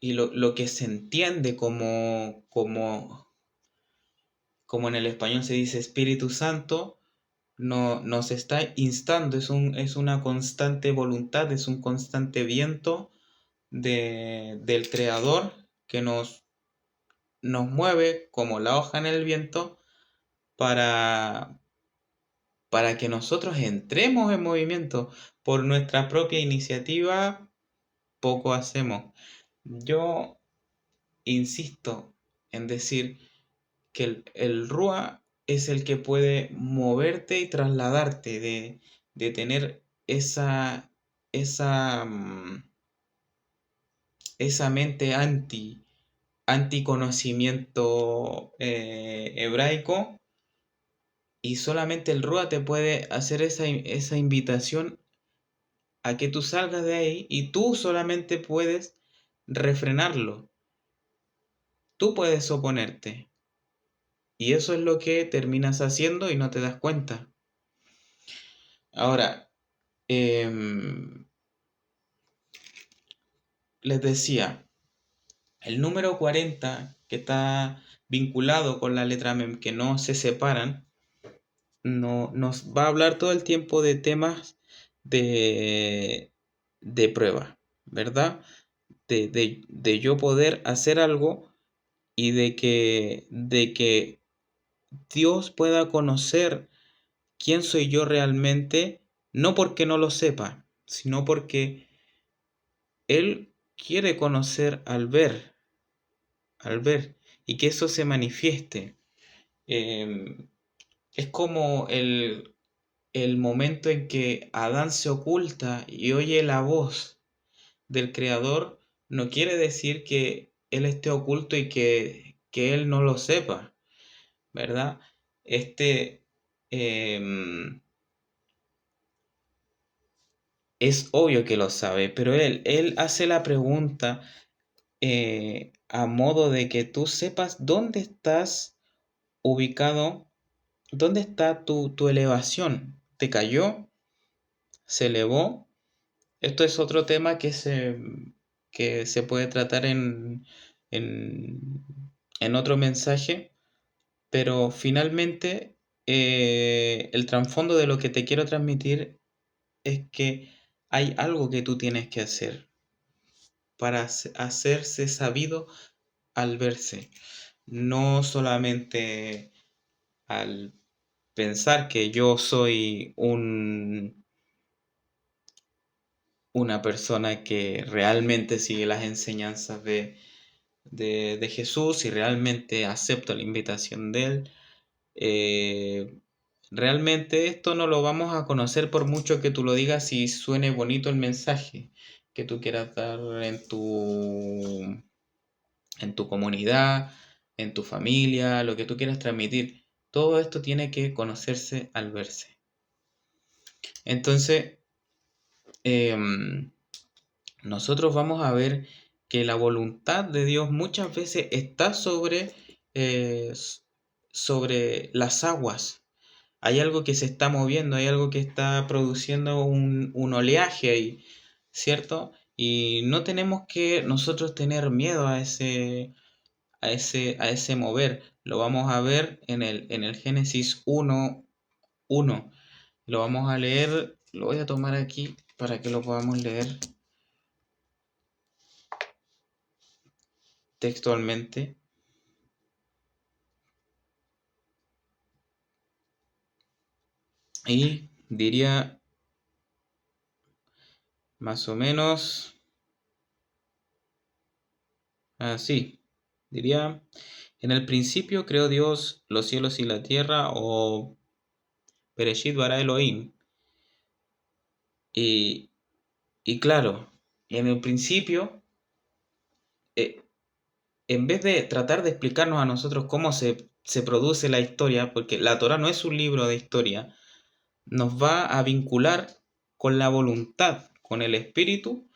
y lo que se entiende como en el español se dice Espíritu Santo, no, nos está instando, es una constante voluntad, es un constante viento del Creador que nos mueve como la hoja en el viento para, para que nosotros entremos en movimiento. Por nuestra propia iniciativa, poco hacemos. Yo insisto en decir que el Rúa es el que puede moverte y trasladarte, de tener esa, esa mente anticonocimiento hebraico, y solamente el Rúa te puede hacer esa invitación a que tú salgas de ahí, y tú solamente puedes refrenarlo, tú puedes oponerte, y eso es lo que terminas haciendo y no te das cuenta. Ahora, les decía, el número 40 que está vinculado con la letra Mem, que no se separan, no, nos va a hablar todo el tiempo de temas de, de prueba, ¿verdad? De yo poder hacer algo, y de que Dios pueda conocer quién soy yo realmente, no porque no lo sepa, sino porque Él quiere conocer al ver, y que eso se manifieste. Eh, es como el momento en que Adán se oculta y oye la voz del Creador. No quiere decir que Él esté oculto y que Él no lo sepa, ¿verdad? Este em, es obvio que lo sabe, pero él hace la pregunta a modo de que tú sepas dónde estás ubicado, dónde está tu elevación. ¿Te cayó? ¿Se elevó? Esto es otro tema que se puede tratar en, en otro mensaje, pero finalmente el trasfondo de lo que te quiero transmitir es que hay algo que tú tienes que hacer para hacerse sabido al verse, no solamente al pensar que yo soy una persona que realmente sigue las enseñanzas de Jesús y realmente acepto la invitación de Él. Eh, Realmente esto no lo vamos a conocer por mucho que tú lo digas y suene bonito el mensaje que tú quieras dar en tu comunidad, en tu familia, lo que tú quieras transmitir. Todo esto tiene que conocerse al verse. Entonces, em, nosotros vamos a ver que la voluntad de Dios muchas veces está sobre las aguas. Hay algo que se está moviendo, hay algo que está produciendo un oleaje ahí, ¿cierto? Y no tenemos que nosotros tener miedo a ese mover. Lo vamos a ver en el Génesis 1:1. Lo vamos a leer, lo voy a tomar aquí para que lo podamos leer textualmente. Y diría más o menos así. Diría, en el principio creó Dios los cielos y la tierra, o Bereshit bara Elohim. Y, y claro, en el principio, eh, en vez de tratar de explicarnos a nosotros cómo se produce la historia, porque la Torah no es un libro de historia, nos va a vincular con la voluntad, con el espíritu,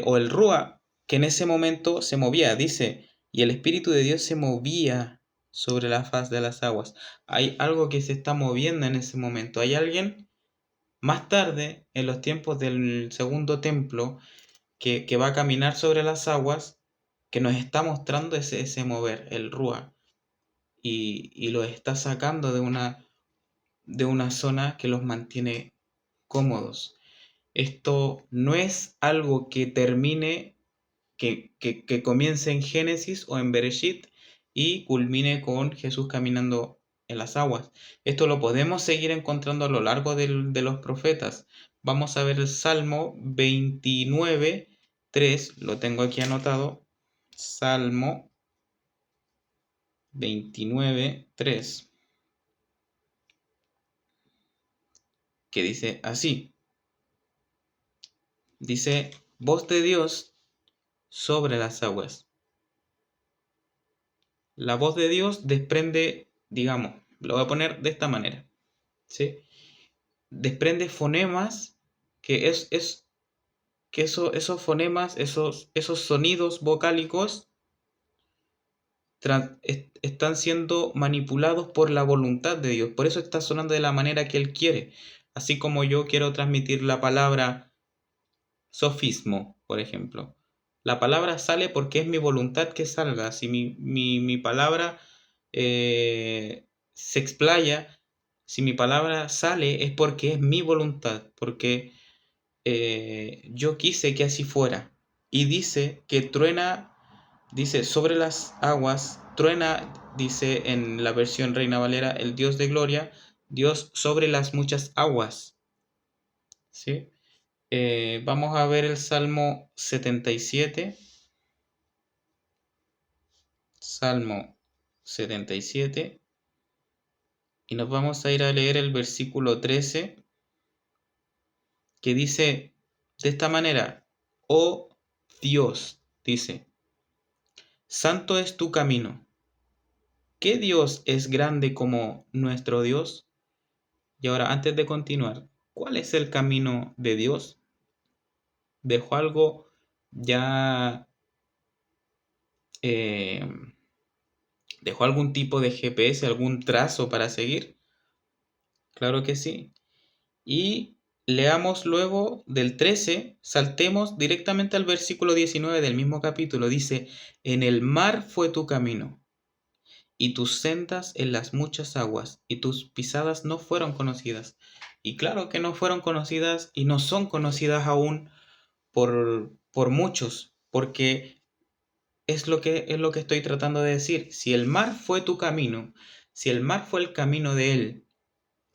o el Rúa, que en ese momento se movía. Dice, y el Espíritu de Dios se movía sobre la faz de las aguas. Hay algo que se está moviendo en ese momento. Hay alguien más tarde, en los tiempos del segundo templo, que va a caminar sobre las aguas, que nos está mostrando ese mover, el Rúa, y los está sacando de una zona que los mantiene cómodos. Esto no es algo que termine, que comience en Génesis o en Bereshit y culmine con Jesús caminando en las aguas. Esto lo podemos seguir encontrando a lo largo de los profetas. Vamos a ver el Salmo 29, 3, lo tengo aquí anotado. Salmo 29, 3, que dice así. Dice, voz de Dios sobre las aguas. La voz de Dios desprende, digamos, lo voy a poner de esta manera, ¿sí? Desprende fonemas que esos fonemas, esos sonidos vocálicos están siendo manipulados por la voluntad de Dios. Por eso está sonando de la manera que Él quiere. Así como yo quiero transmitir la palabra sofismo, por ejemplo. La palabra sale porque es mi voluntad que salga. Si mi palabra se explaya, si mi palabra sale es porque es mi voluntad, porque yo quise que así fuera. Y dice que truena, dice sobre las aguas, truena, dice en la versión Reina Valera, el Dios de gloria, Dios sobre las muchas aguas. ¿Sí? Vamos a ver el Salmo 77. Salmo 77. Y nos vamos a ir a leer el versículo 13, que dice de esta manera, oh Dios, dice, santo es tu camino. ¿Qué Dios es grande como nuestro Dios? Y ahora, antes de continuar, ¿cuál es el camino de Dios? ¿Dejó algo ya... Eh, ¿Dejó algún tipo de GPS, algún trazo para seguir? Claro que sí. Y leamos luego del 13, saltemos directamente al versículo 19 del mismo capítulo. Dice, en el mar fue tu camino, y tus sendas en las muchas aguas, y tus pisadas no fueron conocidas. Y claro que no fueron conocidas y no son conocidas aún por muchos, porque es lo que estoy tratando de decir. Si el mar fue tu camino, si el mar fue el camino de él,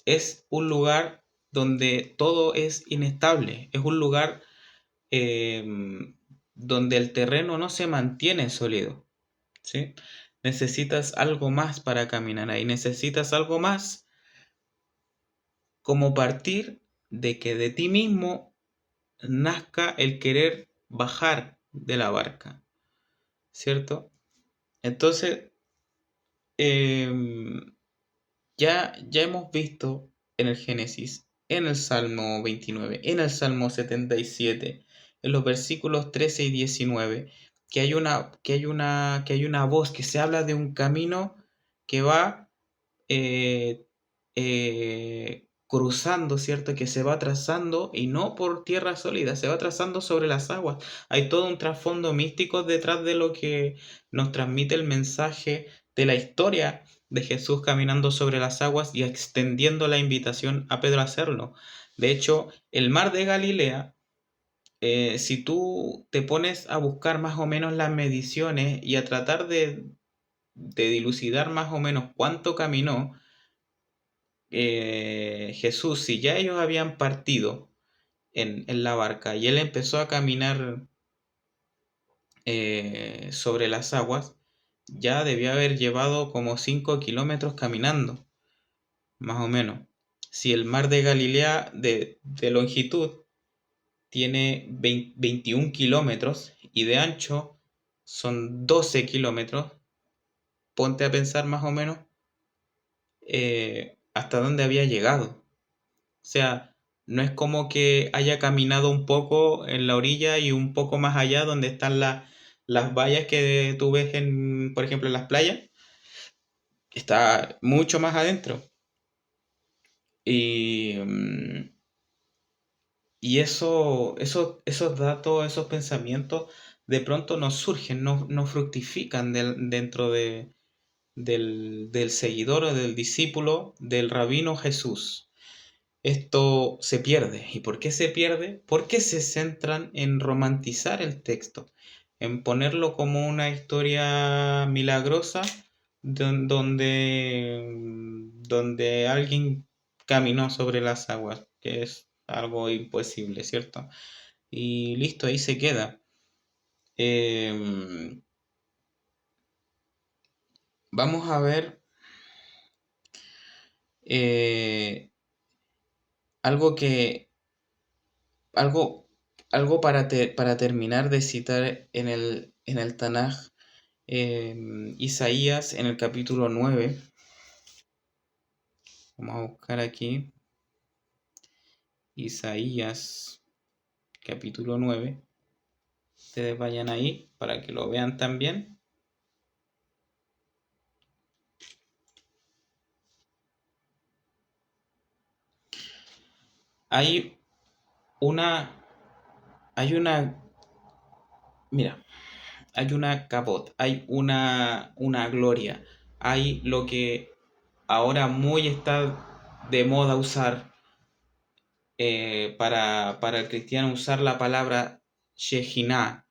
es un lugar donde todo es inestable, es un lugar eh, donde el terreno no se mantiene sólido, ¿sí? Necesitas algo más para caminar ahí, necesitas algo más como partir de que de ti mismo nazca el querer bajar de la barca, ¿cierto? Entonces, em, ya hemos visto en el Génesis, en el Salmo 29, en el Salmo 77, en los versículos 13 y 19, que hay una voz que se habla de un camino que va eh, cruzando, ¿cierto? Que se va trazando y no por tierra sólida, se va trazando sobre las aguas. Hay todo un trasfondo místico detrás de lo que nos transmite el mensaje de la historia de Jesús caminando sobre las aguas y extendiendo la invitación a Pedro a hacerlo. De hecho, el mar de Galilea, si tú te pones a buscar más o menos las mediciones y a tratar de dilucidar más o menos cuánto caminó, Jesús, si ya ellos habían partido en la barca y él empezó a caminar sobre las aguas, ya debió haber llevado como 5 kilómetros caminando, más o menos. Si el mar de Galilea de longitud tiene 21 kilómetros y de ancho son 12 kilómetros, ponte a pensar más o menos hasta dónde había llegado. O sea, no es como que haya caminado un poco en la orilla y un poco más allá donde están las vallas que tú ves en, por ejemplo, en las playas. Está mucho más adentro. Y, y esos datos, esos pensamientos, de pronto nos surgen, no fructifican dentro del seguidor o del discípulo del rabino Jesús. Esto se pierde. ¿Y por qué se pierde? Porque se centran en romantizar el texto, en ponerlo como una historia milagrosa donde alguien caminó sobre las aguas, que es algo imposible, ¿cierto? Y listo, ahí se queda. Em, Vamos a ver eh, algo que, algo, algo para terminar de citar en el Tanaj, Isaías en el capítulo 9. Vamos a buscar aquí Isaías capítulo 9. Ustedes vayan ahí para que lo vean también. Hay una, hay una, mira, hay una capot, hay una gloria, hay lo que ahora muy está de moda usar, para el cristiano, usar la palabra Shekinah,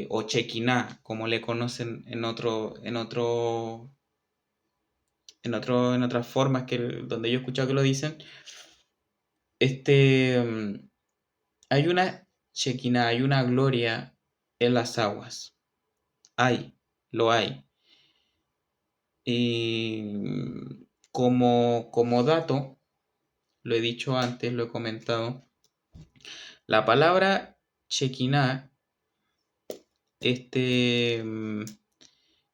o Chequiná, como le conocen en otras formas donde yo he escuchado que lo dicen. Este, hay una Chequiná, hay una gloria en las aguas. Lo hay. Y como dato, lo he dicho antes, lo he comentado, la palabra Shekinah, este,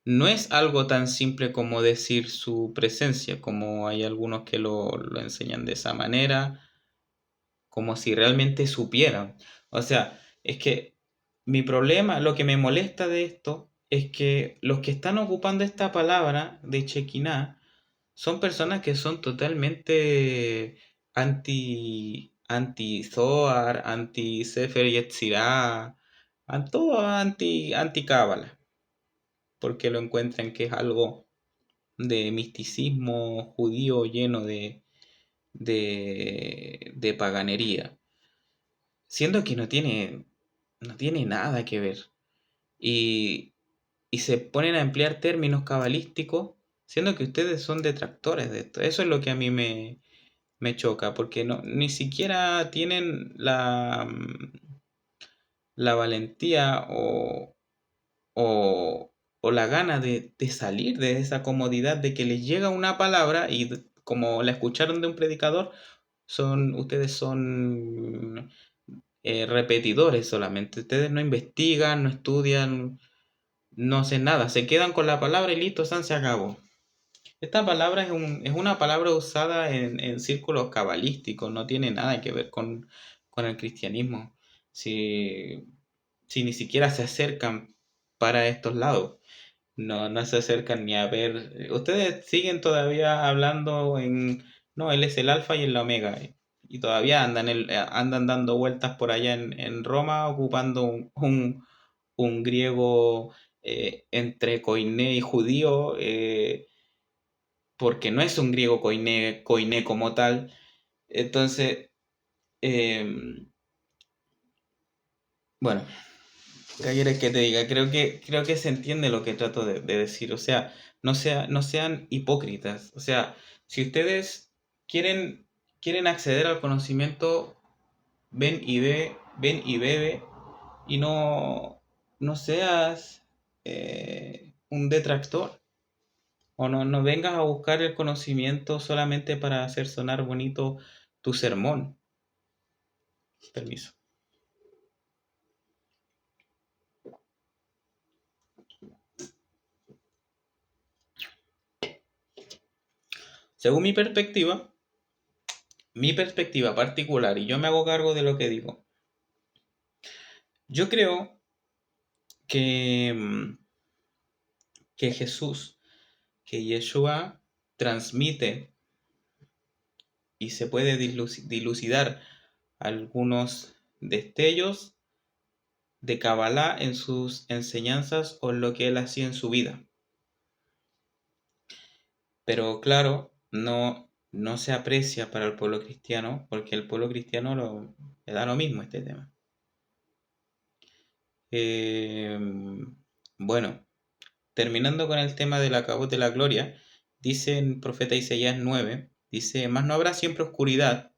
no es algo tan simple como decir su presencia, como hay algunos que lo enseñan de esa manera, como si realmente supieran. O sea, es que mi problema, lo que me molesta de esto, es que los que están ocupando esta palabra de Shekinah son personas que son totalmente anti Zohar, anti Sefer Yetzirah, todo anti Cábala, porque lo encuentran que es algo de misticismo judío lleno de paganería, siendo que no tiene nada que ver. Y, y se ponen a emplear términos cabalísticos, siendo que ustedes son detractores de esto. Eso es lo que a mí me choca, porque no, ni siquiera tienen la valentía o, o la gana de salir de esa comodidad de que les llega una palabra y como la escucharon de un predicador, ustedes son repetidores solamente. Ustedes no investigan, no estudian, no hacen nada. Se quedan con la palabra y listo, se acabó. Esta palabra es una palabra usada en círculos cabalísticos, no tiene nada que ver con el cristianismo. Si, si ni siquiera se acercan para estos lados, no se acercan ni a ver. Ustedes siguen todavía hablando no, él es el alfa y el omega, y todavía andan dando vueltas por allá en Roma ocupando un griego, entre koiné y judío, porque no es un griego koiné como tal. Entonces, eh, bueno, ¿qué quieres que te diga? Creo que se entiende lo que trato de decir. O sea, no sean hipócritas. O sea, si ustedes quieren, quieren acceder al conocimiento, ven y bebe, y no seas un detractor. O no vengas a buscar el conocimiento solamente para hacer sonar bonito tu sermón. Permiso. Según mi perspectiva particular, y yo me hago cargo de lo que digo, yo creo que, que Jesús, que Yeshua transmite y se puede dilucidar algunos destellos de Kabbalah en sus enseñanzas o en lo que él hacía en su vida. Pero claro, no se aprecia para el pueblo cristiano porque el pueblo cristiano le da lo mismo este tema. Eh, bueno, terminando con el tema de la cabot de la gloria, dice en profeta Isaías 9, dice, mas no habrá siempre oscuridad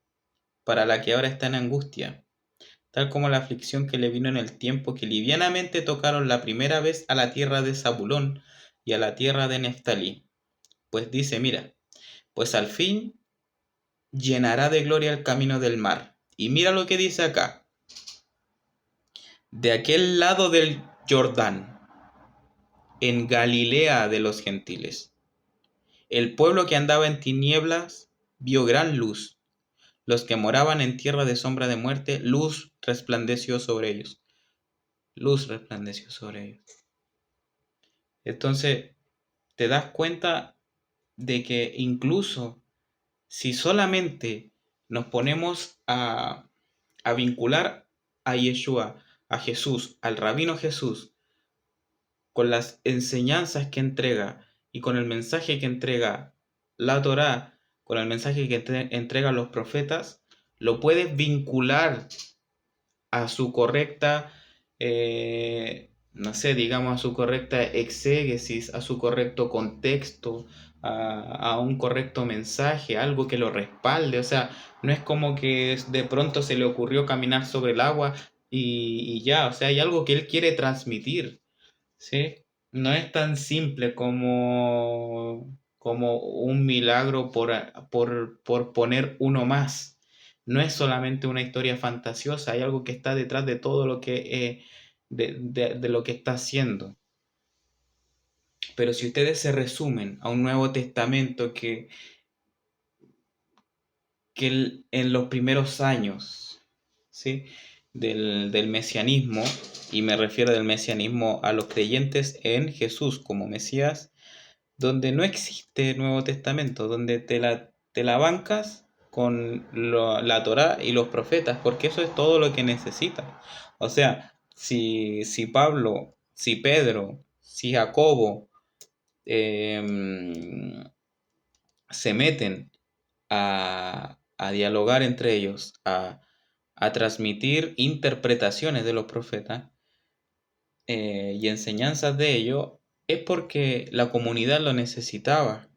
para la que ahora está en angustia, tal como la aflicción que le vino en el tiempo que livianamente tocaron la primera vez a la tierra de Zabulón y a la tierra de Neftalí. Pues dice, mira, pues al fin llenará de gloria el camino del mar. Y mira lo que dice acá, de aquel lado del Jordán, en Galilea de los gentiles. El pueblo que andaba en tinieblas vio gran luz. Los que moraban en tierra de sombra de muerte, luz resplandeció sobre ellos. Luz resplandeció sobre ellos. Entonces, te das cuenta de que incluso si solamente nos ponemos a vincular a Yeshua, a Jesús, al rabino Jesús, con las enseñanzas que entrega y con el mensaje que entrega la Torá, con el mensaje que entregan los profetas, lo puedes vincular a su correcta, no sé, digamos, a su correcta exégesis, a su correcto contexto, a un correcto mensaje, algo que lo respalde. O sea, no es como que de pronto se le ocurrió caminar sobre el agua y ya, o sea, hay algo que él quiere transmitir, ¿sí? No es tan simple como un milagro por poner uno más. No es solamente una historia fantasiosa, hay algo que está detrás de todo lo que, de lo que está haciendo. Pero si ustedes se resumen a un Nuevo Testamento que en los primeros años, ¿sí? del mesianismo, y me refiero del mesianismo a los creyentes en Jesús como Mesías, donde no existe Nuevo Testamento, donde te la bancas con la Torá y los profetas, porque eso es todo lo que necesitas. O sea, si Pablo, si Pedro, si Jacobo se meten a dialogar entre ellos, a transmitir interpretaciones de los profetas y enseñanzas de ellos, es porque la comunidad lo necesitaba,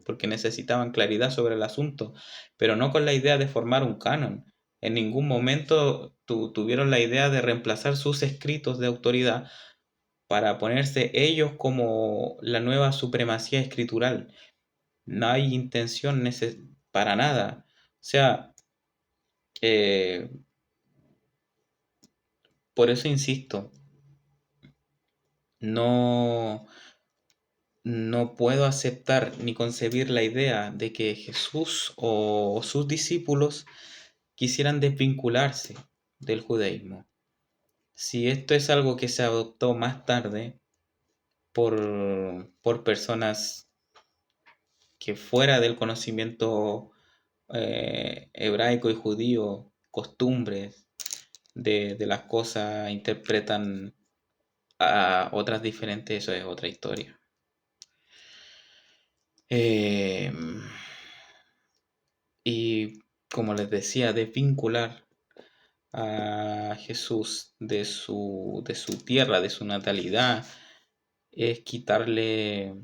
porque necesitaban claridad sobre el asunto, pero no con la idea de formar un canon. En ningún momento tuvieron la idea de reemplazar sus escritos de autoridad para ponerse ellos como la nueva supremacía escritural. No hay intención para nada. O sea, eh, por eso insisto, no, no puedo aceptar ni concebir la idea de que Jesús o sus discípulos quisieran desvincularse del judaísmo. Si esto es algo que se adoptó más tarde por personas que fuera del conocimiento hebraico y judío, costumbres de las cosas, interpretan a otras diferentes, eso es otra historia. Eh, y como les decía, desvincular a Jesús de su tierra, de su natalidad, es quitarle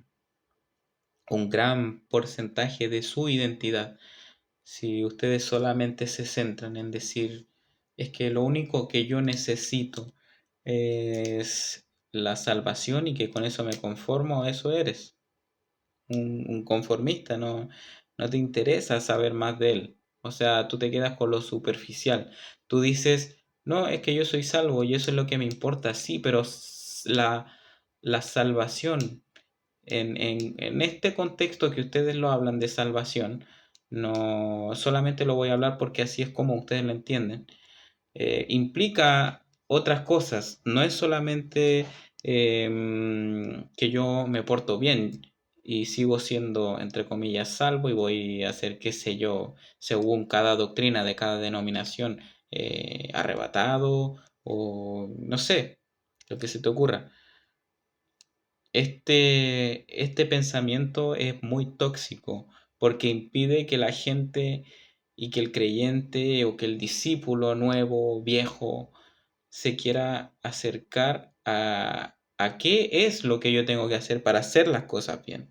un gran porcentaje de su identidad. Si ustedes solamente se centran en decir, es que lo único que yo necesito es la salvación y que con eso me conformo, eso eres un conformista, no te interesa saber más de él. O sea, tú te quedas con lo superficial. Tú dices, no, es que yo soy salvo y eso es lo que me importa, sí, pero la salvación, en este contexto que ustedes lo hablan de salvación, no solamente lo voy a hablar porque así es como ustedes lo entienden, implica otras cosas. No es solamente que yo me porto bien y sigo siendo, entre comillas, salvo y voy a hacer, qué sé yo, según cada doctrina de cada denominación, arrebatado o no sé, lo que se te ocurra. Este pensamiento es muy tóxico porque impide que la gente y que el creyente o que el discípulo nuevo, viejo, se quiera acercar a qué es lo que yo tengo que hacer para hacer las cosas bien.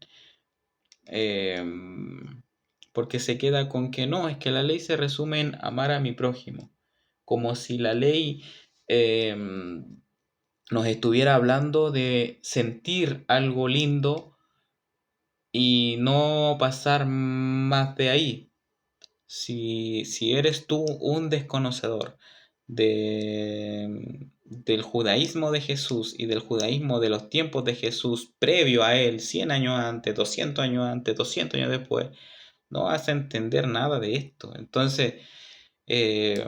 Porque se queda con que no, es que la ley se resume en amar a mi prójimo, como si la ley nos estuviera hablando de sentir algo lindo y no pasar más de ahí. Si eres tú un desconocedor del judaísmo de Jesús y del judaísmo de los tiempos de Jesús previo a él, 100 años antes, 200 años antes, 200 años después, no vas a entender nada de esto. Entonces, eh,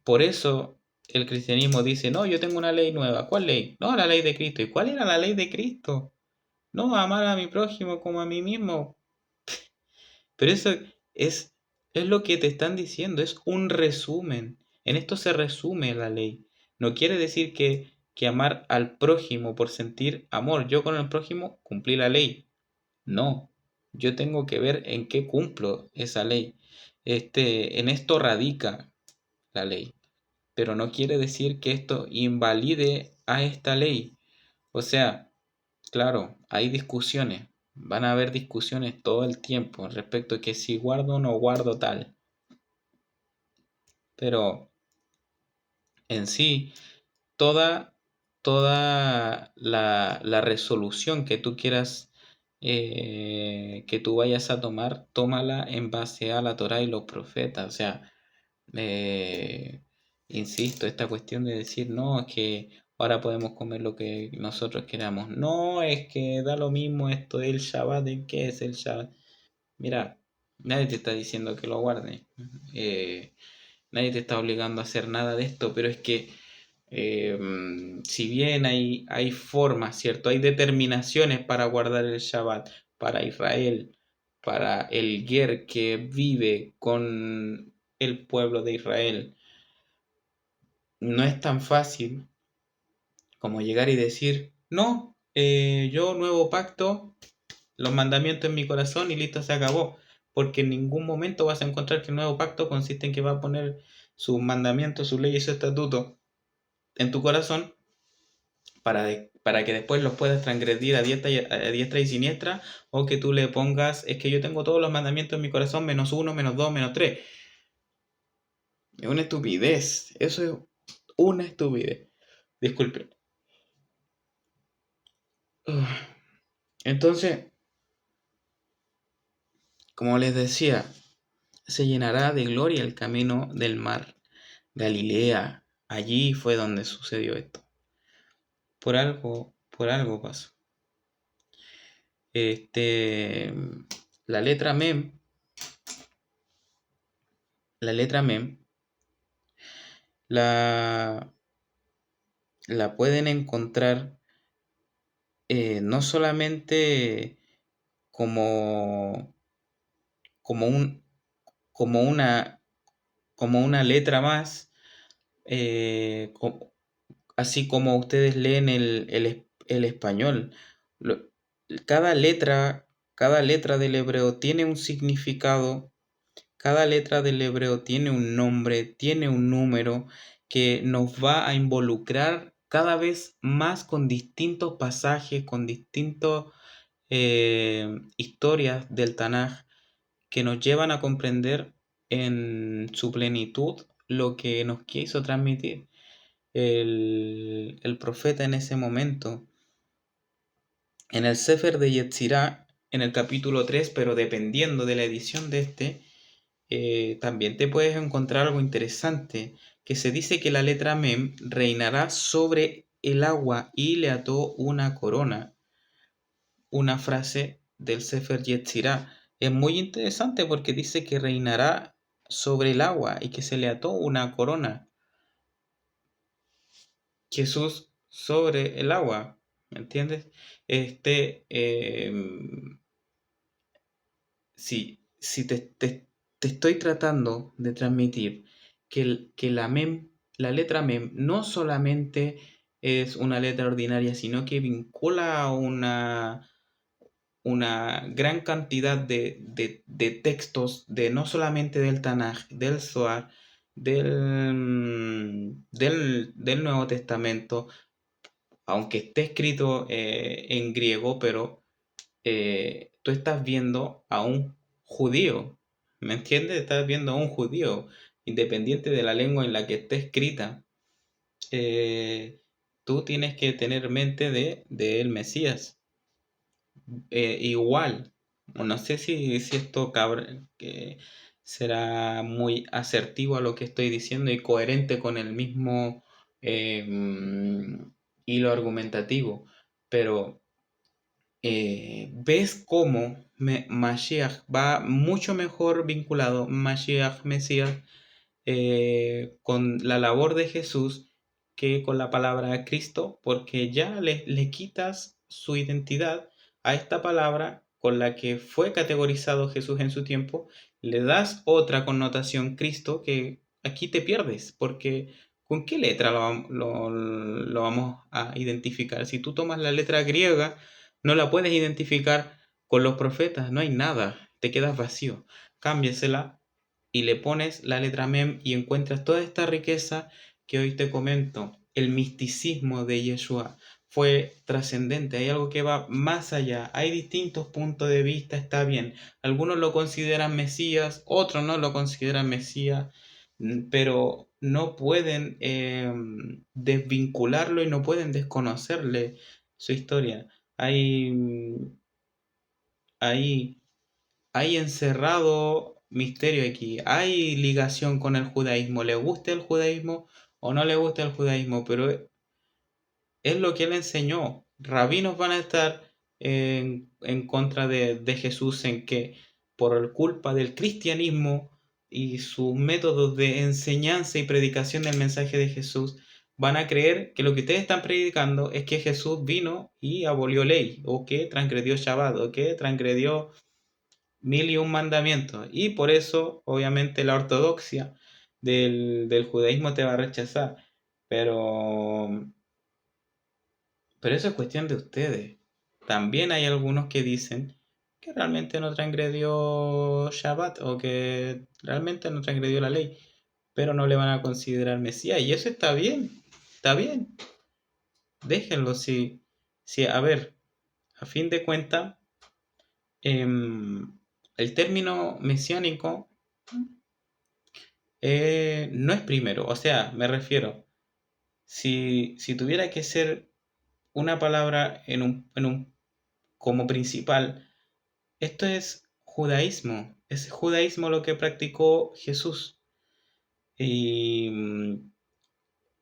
por eso el cristianismo dice, no, yo tengo una ley nueva. ¿Cuál ley? No, la ley de Cristo. ¿Y cuál era la ley de Cristo? No, amar a mi prójimo como a mí mismo. Pero eso es, es lo que te están diciendo, es un resumen. En esto se resume la ley. No quiere decir que amar al prójimo por sentir amor. Yo con el prójimo cumplí la ley. No, yo tengo que ver en qué cumplo esa ley. En esto radica la ley. Pero no quiere decir que esto invalide a esta ley. O sea, claro, hay discusiones, van a haber discusiones todo el tiempo respecto a que si guardo o no guardo tal, pero en sí, toda, toda la resolución que tú quieras, que tú vayas a tomar, tómala en base a la Torá y los profetas. O sea, eh, insisto, esta cuestión de decir, no, es que ahora podemos comer lo que nosotros queramos. No, es que da lo mismo esto del Shabbat, ¿de qué es el Shabbat? Mira, nadie te está diciendo que lo guardes. eh, Nadie te está obligando a hacer nada de esto, pero es que si bien hay formas, ¿cierto? Hay determinaciones para guardar el Shabbat, para Israel, para el Ger que vive con el pueblo de Israel. No es tan fácil como llegar y decir, no, yo nuevo pacto, los mandamientos en mi corazón y listo, se acabó. Porque en ningún momento vas a encontrar que el nuevo pacto consiste en que va a poner sus mandamientos, sus leyes y sus estatutos en tu corazón para que después los puedas transgredir a diestra y siniestra, o que tú le pongas, es que yo tengo todos los mandamientos en mi corazón, menos uno, menos dos, menos tres. Es una estupidez, eso es una estupidez. Disculpen. Entonces, como les decía, se llenará de gloria el camino del mar. Galilea, allí fue donde sucedió esto. Por algo pasó. Este, la letra mem, la letra mem, la, la pueden encontrar no solamente como, como un, como una, como una letra más, eh, co- así como ustedes leen el español. Lo- cada letra del hebreo tiene un significado. Cada letra del hebreo tiene un nombre, tiene un número que nos va a involucrar cada vez más con distintos pasajes, con distintas historias del Tanaj que nos llevan a comprender en su plenitud lo que nos quiso transmitir el profeta en ese momento. En el Sefer de Yetzirah, en el capítulo 3, pero dependiendo de la edición de también te puedes encontrar algo interesante, que se dice que la letra Mem reinará sobre el agua y le ató una corona, una frase del Sefer Yetzirah. Es muy interesante porque dice que reinará sobre el agua y que se le ató una corona. Jesús sobre el agua, ¿me entiendes? Este, eh, si te estoy tratando de transmitir que la letra mem no solamente es una letra ordinaria, sino que vincula a una gran cantidad de textos, no solamente del Tanaj, del Zohar, del Nuevo Testamento, aunque esté escrito en griego, pero tú estás viendo a un judío, ¿me entiendes? Estás viendo a un judío, independiente de la lengua en la que esté escrita. Tú tienes que tener mente de el Mesías. Igual, no sé si esto que será muy asertivo a lo que estoy diciendo y coherente con el mismo hilo argumentativo, pero ves cómo Mashiach va mucho mejor vinculado, Mashiach, Mesías, con la labor de Jesús que con la palabra Cristo, porque ya le quitas su identidad a esta palabra con la que fue categorizado Jesús en su tiempo, le das otra connotación Cristo que aquí te pierdes, porque ¿con qué letra lo vamos a identificar? Si tú tomas la letra griega, no la puedes identificar con los profetas, no hay nada, te quedas vacío. Cámbiesela y le pones la letra Mem y encuentras toda esta riqueza que hoy te comento. El misticismo de Yeshua fue trascendente, hay algo que va más allá, hay distintos puntos de vista, está bien. Algunos lo consideran Mesías, otros no lo consideran Mesías, pero no pueden desvincularlo y no pueden desconocerle su historia. Hay hay encerrado misterio aquí. Hay ligación con el judaísmo. ¿Le gusta el judaísmo o no le gusta el judaísmo? Pero es lo que él enseñó. Rabinos van a estar en contra de Jesús en que por culpa del cristianismo y sus métodos de enseñanza y predicación del mensaje de Jesús, van a creer que lo que ustedes están predicando es que Jesús vino y abolió ley, o que transgredió Shabbat, o que transgredió mil y un mandamientos. Y por eso, obviamente, la ortodoxia del judaísmo te va a rechazar. Pero, pero eso es cuestión de ustedes. También hay algunos que dicen que realmente no transgredió Shabbat o que realmente no transgredió la ley, pero no le van a considerar Mesías. Y eso está bien, está bien. Déjenlo. Si a ver, a fin de cuentas, el término mesiánico no es primero, o sea, me refiero, si tuviera que ser una palabra como principal, esto es judaísmo lo que practicó Jesús. Y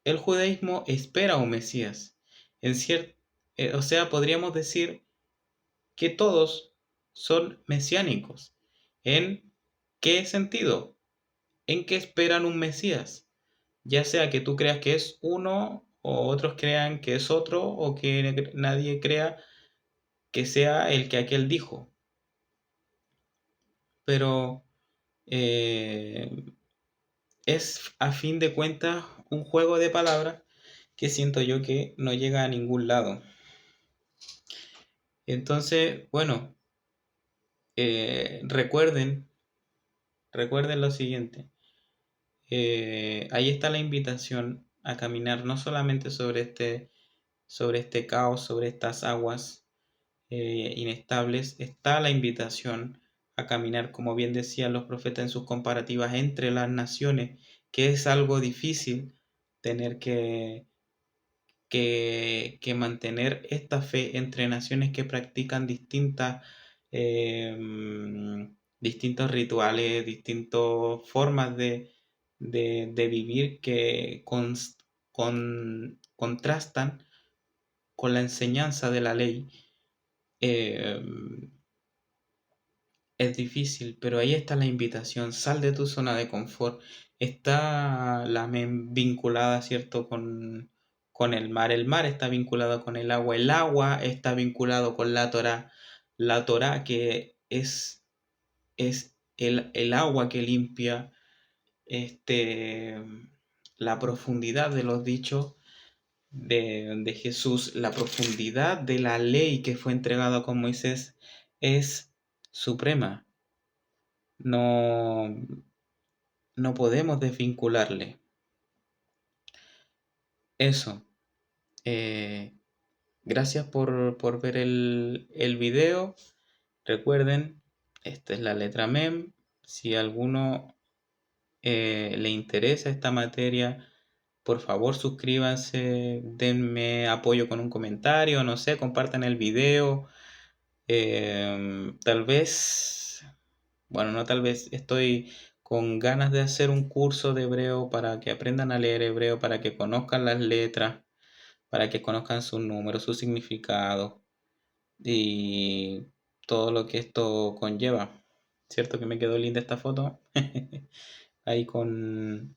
el judaísmo espera un Mesías. En o sea, podríamos decir que todos son mesiánicos. ¿En qué sentido? En que esperan un Mesías. Ya sea que tú creas que es uno, o otros crean que es otro, o que nadie crea que sea el que aquel dijo. Pero eh, es a fin de cuentas un juego de palabras que siento yo que no llega a ningún lado. Entonces, bueno, recuerden lo siguiente. Ahí está la invitación a caminar no solamente sobre este caos, sobre estas aguas inestables, está la invitación a caminar, como bien decían los profetas en sus comparativas, entre las naciones, que es algo difícil tener que mantener esta fe entre naciones que practican eh, distintos rituales, distintas formas de vivir que contrastan con la enseñanza de la ley. Eh, es difícil, pero ahí está la invitación. Sal de tu zona de confort. Está vinculada, ¿cierto?, con el mar está vinculado con el agua está vinculado con la Torá que es el agua que limpia, este, la profundidad de los dichos de Jesús, la profundidad de la ley que fue entregada con Moisés es suprema. No, no podemos desvincularle. Eso. Gracias por ver el video. Recuerden, esta es la letra MEM. Si a alguno le interesa esta materia, por favor suscríbanse, denme apoyo con un comentario, no sé, compartan el video. Tal vez, bueno, no tal vez, estoy con ganas de hacer un curso de hebreo para que aprendan a leer hebreo, para que conozcan las letras, para que conozcan sus números, su significado y todo lo que esto conlleva. ¿Cierto que me quedó linda esta foto? Ahí con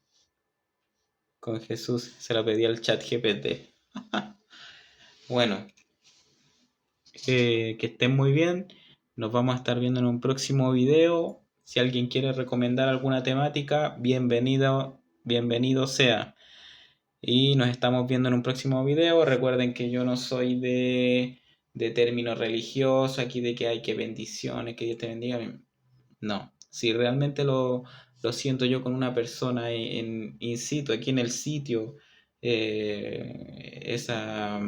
Jesús, se la pedí al chat GPT. Bueno, que estén muy bien. Nos vamos a estar viendo en un próximo video. Si alguien quiere recomendar alguna temática, bienvenido sea. Y nos estamos viendo en un próximo video. Recuerden que yo no soy de términos religiosos, aquí de que hay que bendiciones, que Dios te bendiga. No, si realmente lo siento yo con una persona in situ, aquí en el sitio, esa,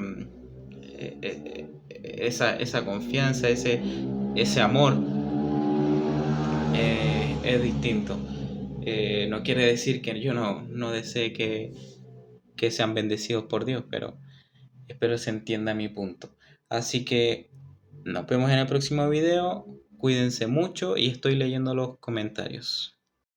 esa confianza, ese amor es distinto. No quiere decir que yo no desee que sean bendecidos por Dios, pero espero se entienda mi punto. Así que nos vemos en el próximo video. Cuídense mucho y estoy leyendo los comentarios.